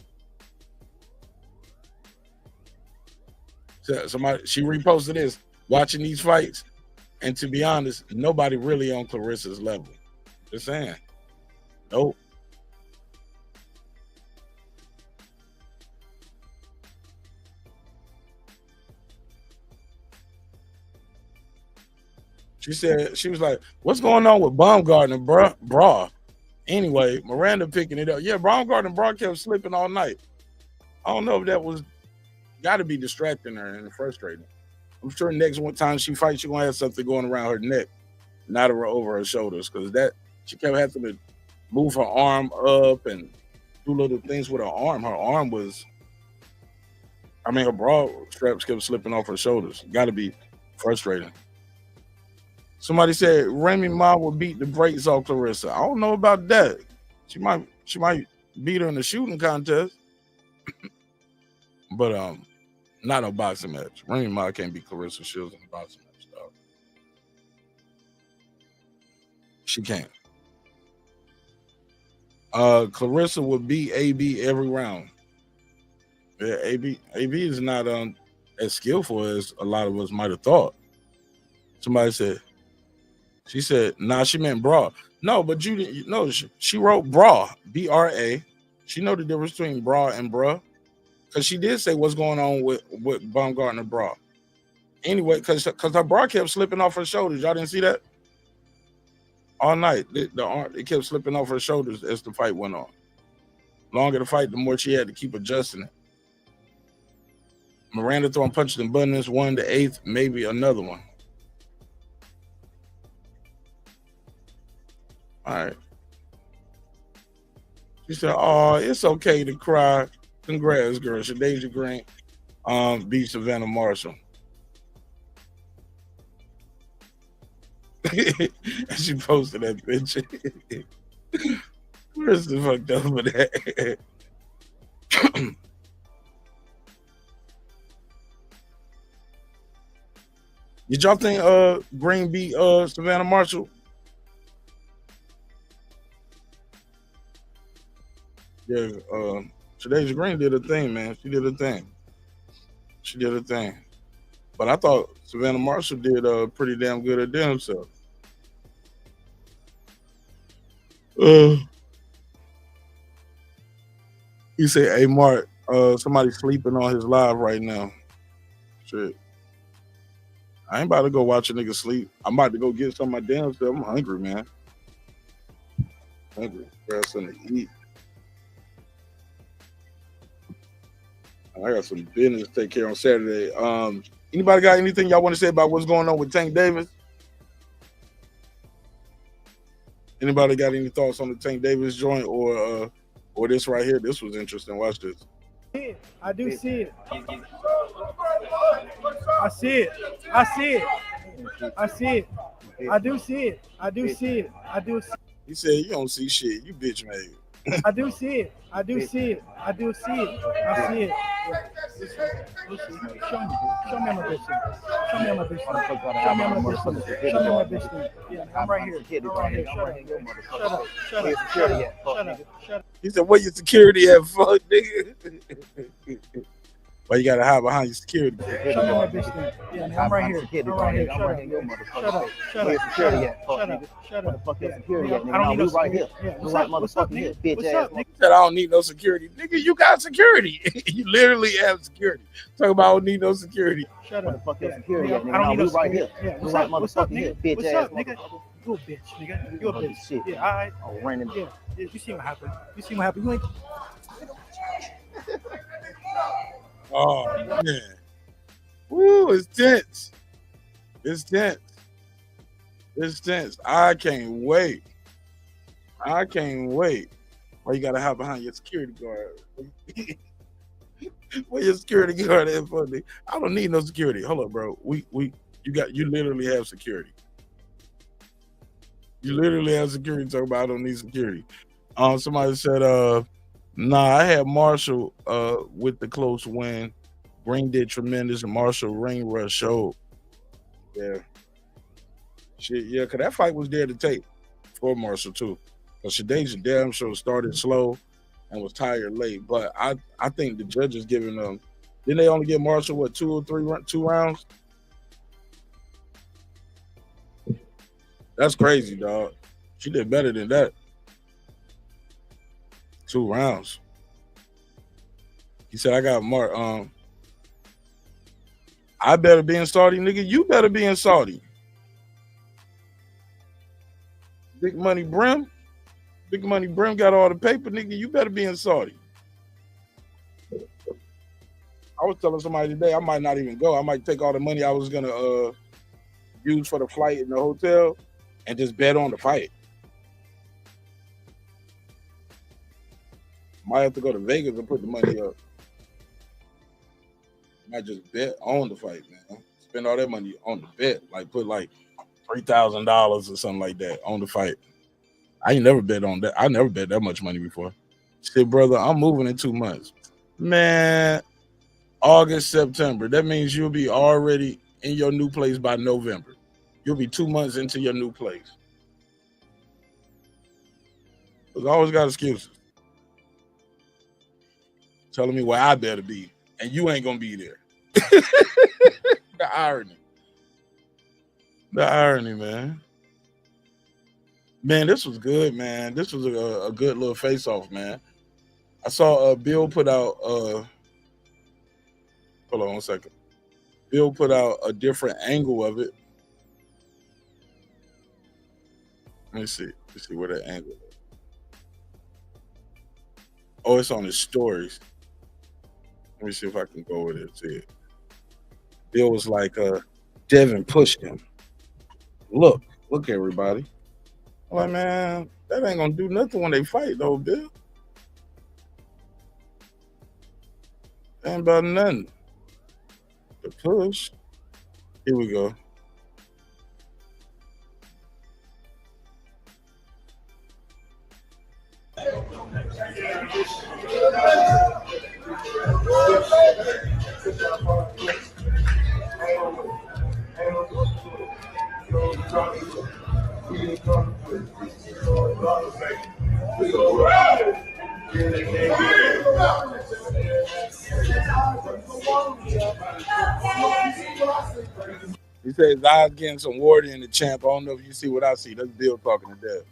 So she reposted this, watching these fights, and to be honest, nobody really on Clarissa's level. Just saying. Nope. She said, she was like, what's going on with Baumgardner, bra? Anyway, Miranda picking it up. Yeah, Baumgardner bra kept slipping all night. I don't know if that was got to be distracting her and frustrating. I'm sure next one time she fights, she gonna have something going around her neck, not over her shoulders, because that she kept having to move her arm up and do little things with her arm. Her arm was, I mean, her bra straps kept slipping off her shoulders. Got to be frustrating. Somebody said Remy Ma would beat the brakes off Clarissa. I don't know about that. She might beat her in the shooting contest, but not a boxing match. Remy Ma can't beat Clarissa Shields in a boxing match, dog. She can't. Clarissa would beat AB every round. Yeah, AB is not as skillful as a lot of us might have thought. Somebody said, she said, nah, she meant bra. No, but you didn't know she wrote bra, B-R-A. She know the difference between bra and bruh. Because she did say what's going on with Baumgardner bra. Anyway, because her bra kept slipping off her shoulders. Y'all didn't see that? All night. The arm, it kept slipping off her shoulders as the fight went on. Longer the fight, the more she had to keep adjusting it. Miranda throwing punches and buttons, 1 to 8th, maybe another one. All right. She said, oh, it's okay to cry. Congrats, girl. Shadasia Green beat Savannah Marshall. She posted that picture. Where's the fucked up with that? Did y'all think Green beat Savannah Marshall? Yeah, Shadasia Green did a thing, man. She did a thing. But I thought Savannah Marshall did pretty damn good at damn self. He said, hey, Mark, somebody sleeping on his live right now. Shit. I ain't about to go watch a nigga sleep. I'm about to go get some of my damn stuff. I'm hungry, man. Grab something to eat. I got some business to take care of on Saturday. Anybody got anything y'all want to say about what's going on with Tank Davis? Anybody got any thoughts on the Tank Davis joint or this right here? This was interesting. Watch this. I do see it. I see it. I see it. I see it. I do see it. I do see it. I do see it. He said, you don't see shit. You bitch made. I do see it. I do see it. I do see it. I see it. Show me. Show me my bitch. Show me my bitch. Show me my bitch. Show me my bitch. Yeah, I'm right here. I'm right here. Shut up. Shut up. Shut up. Shut up. Shut up. He said, where your security at, fuck, nigga? Why you gotta hide behind your security? Show me my bitch. Yeah, I'm right here. I'm right here. Shut up. Shut up. Shut up. Shut up. Fuck that security. I don't need no right here. What's up, nigga? What's up, nigga? Said, I don't need no security. Nigga, you got security. You literally have security. Talk about I don't need no security. Shut up. Fuck that security. I don't need no right here. What's up, nigga? What's up, nigga? You a bitch, nigga. You a bitch. Yeah, all right. Oh, random. Yeah. You see what happened. You see what happened. You ain't. Oh, man. Woo, it's tense. It's tense. It's tense. I can't wait. I can't wait. Why you gotta hide behind your security guard? Where your security guard at, funny? I don't need no security. Hold up, bro. You literally have security. You literally have security. Talk about I don't need security. Somebody said, nah, I had Marshall with the close win. Green did tremendous, and Marshall ring rush showed. Yeah. Shit, yeah, because that fight was there to take for Marshall, too. But Shadasia damn sure started slow and was tired late. But I think the judges giving them, didn't they only give Marshall, what, 2 rounds? That's crazy, dog. She did better than that. 2 rounds. He said, I got Mark. I better be in Saudi, nigga. You better be in Saudi. Big Money Brim. Big Money Brim got all the paper, nigga. You better be in Saudi. I was telling somebody today I might not even go. I might take all the money I was gonna use for the flight in the hotel and just bet on the fight. Might have to go to Vegas and put the money up. Might just bet on the fight, man. Spend all that money on the bet, like put like $3,000 or something like that on the fight. I ain't never bet on that. I never bet that much money before. Shit, brother, I'm moving in 2 months. Man, August, September. That means you'll be already in your new place by November. You'll be 2 months into your new place. Because I always got excuses. Telling me where I better be. And you ain't going to be there. The irony. The irony, man. Man, this was good, man. This was a good little face-off, man. I saw Bill put out, hold on 1 second. Bill put out a different angle of it. Let me see. Let's see where that angle is. Oh, it's on his stories. Let me see if I can go with it. See it. Bill was like, Devin pushed him. Look, everybody. I'm like, man, that ain't gonna do nothing when they fight, though, Bill. Ain't about nothing. The push. Here we go. He says, his eyes getting some water in the champ. I don't know if you see what I see. That's Bill talking to Dev.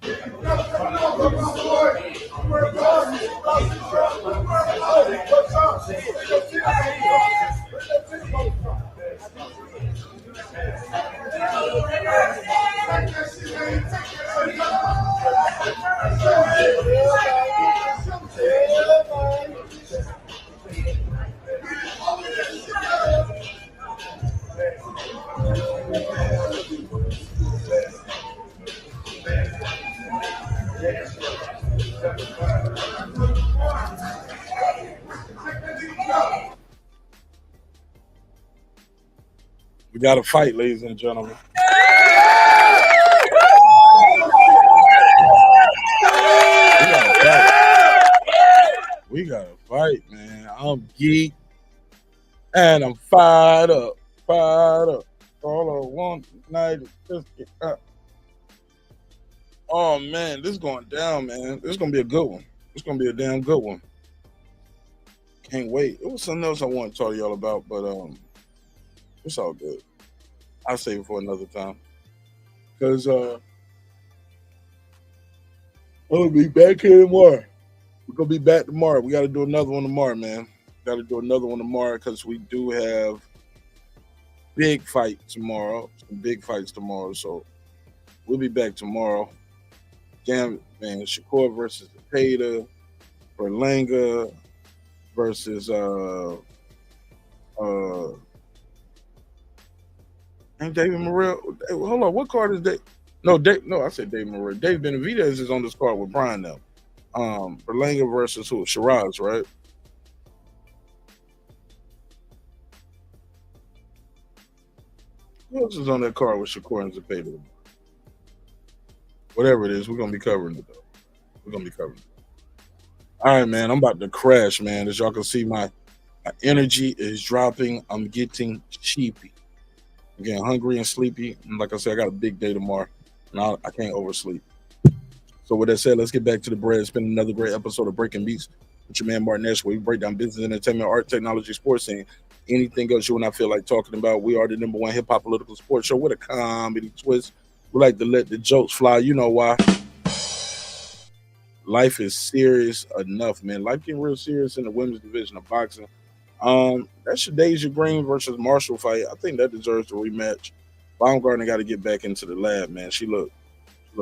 We got a fight, ladies and gentlemen. We got a fight, man. I'm geeked and I'm fired up. All I want tonight is just get up. Oh man, this is going down, man. This is gonna be a good one. It's gonna be a damn good one. Can't wait. It was something else I want to talk to y'all about, but it's all good. I'll save it for another time. Because I'll be back here tomorrow. We're going to be back tomorrow. We got to do another one tomorrow, man. Got to do another one tomorrow because we do have big fight tomorrow. Some big fights tomorrow. So we'll be back tomorrow. Damn, man. Shakur versus Tepeda. Berlanga versus ain't David Morrell. Hold on, what card is that? No, I said David Morrell. Dave Benavidez is on this card with Brian now. Berlanga versus who? Shiraz, right? Who else is on that card with Shakur and Zepeda? Whatever it is, we're gonna be covering it though. We're gonna be covering it. All right, man. I'm about to crash, man. As y'all can see, my energy is dropping. I'm getting sheepy. I'm getting hungry and sleepy. And like I said, I got a big day tomorrow. And I can't oversleep. So with that said, let's get back to the bread. It's been another great episode of Breaking Beats with your man Martin Ash, where we break down business, entertainment, art, technology, sports, and anything else you and I feel like talking about. We are the #1 hip-hop political sports show with a comedy twist. We like to let the jokes fly. You know why. Life is serious enough, man. Life getting real serious in the women's division of boxing. That Shadasia Green versus Marshall fight, I think that deserves a rematch. Baumgardner got to get back into the lab, man. She looked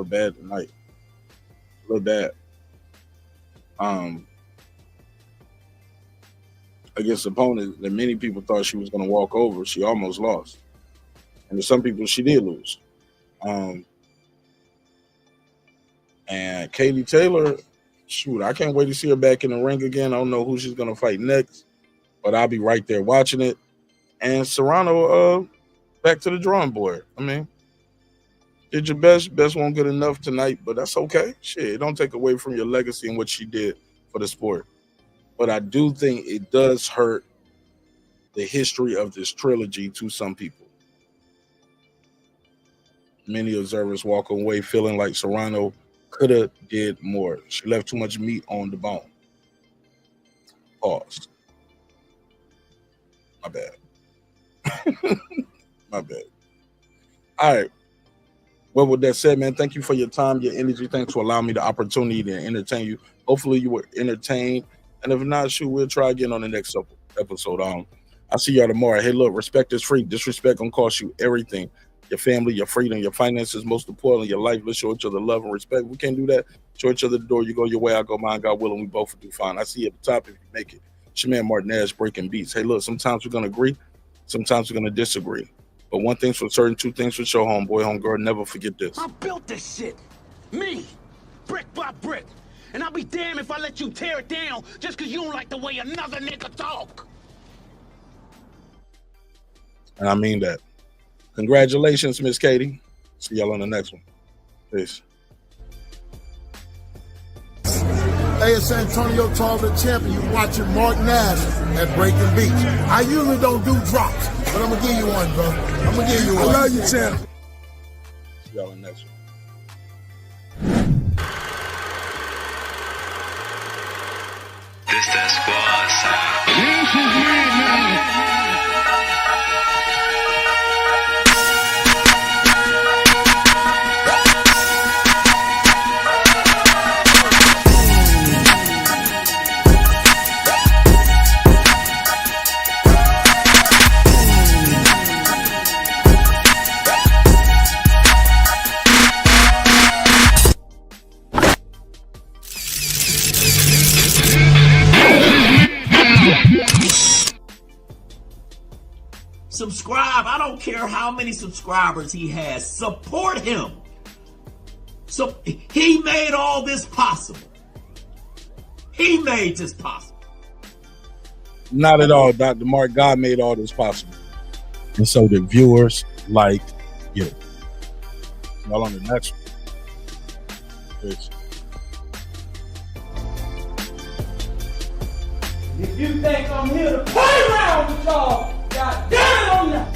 bad tonight. A little bad. against opponents that many people thought she was going to walk over. She almost lost. And to some people, she did lose. And Katie Taylor, shoot, I can't wait to see her back in the ring again. I don't know who she's going to fight next, but I'll be right there watching it. And Serrano, back to the drawing board. I mean, did your best. Best won't get enough tonight, but that's okay. Shit, it don't take away from your legacy and what she did for the sport. But I do think it does hurt the history of this trilogy to some people. Many observers walk away feeling like Serrano could have did more. She left too much meat on the bone. Pause. My bad. My bad. All right. Well, with that said, man, thank you for your time, your energy. Thanks for allowing me the opportunity to entertain you. Hopefully you were entertained. And if not, shoot, we'll try again on the next episode. I'll see y'all tomorrow. Hey, look, respect is free. Disrespect gonna cost you everything. Your family, your freedom, your finances, most importantly, your life. Let's show each other love and respect. We can't do that. Show each other the door. You go your way, I go mine. God willing, we both will do fine. I see you at the top if you make it. It's your man Martinez breaking beats. Hey, look, sometimes we're gonna agree, sometimes we're gonna disagree. But one thing's for certain, two things for sure, homeboy, homegirl. Never forget this. I built this shit. Me. Brick by brick. And I'll be damned if I let you tear it down just because you don't like the way another nigga talk. And I mean that. Congratulations, Miss Katie. See y'all on the next one. Peace. Hey, it's Antonio Tarver champion. You're watching Mark Nash at Breaking Beats. I usually don't do drops, but I'm going to give you one, bro. I'm going to give you one. I love you, champ. See y'all on the next one. This that squad sound. This is me, man. Subscribe. I don't care how many subscribers he has. Support him. So he made all this possible. He made this possible. Not at all, Dr. Mark. God made all this possible. And so the viewers like you. Y'all on the next one. Peace. If you think I'm here to play around with y'all, God damn it, I'm not.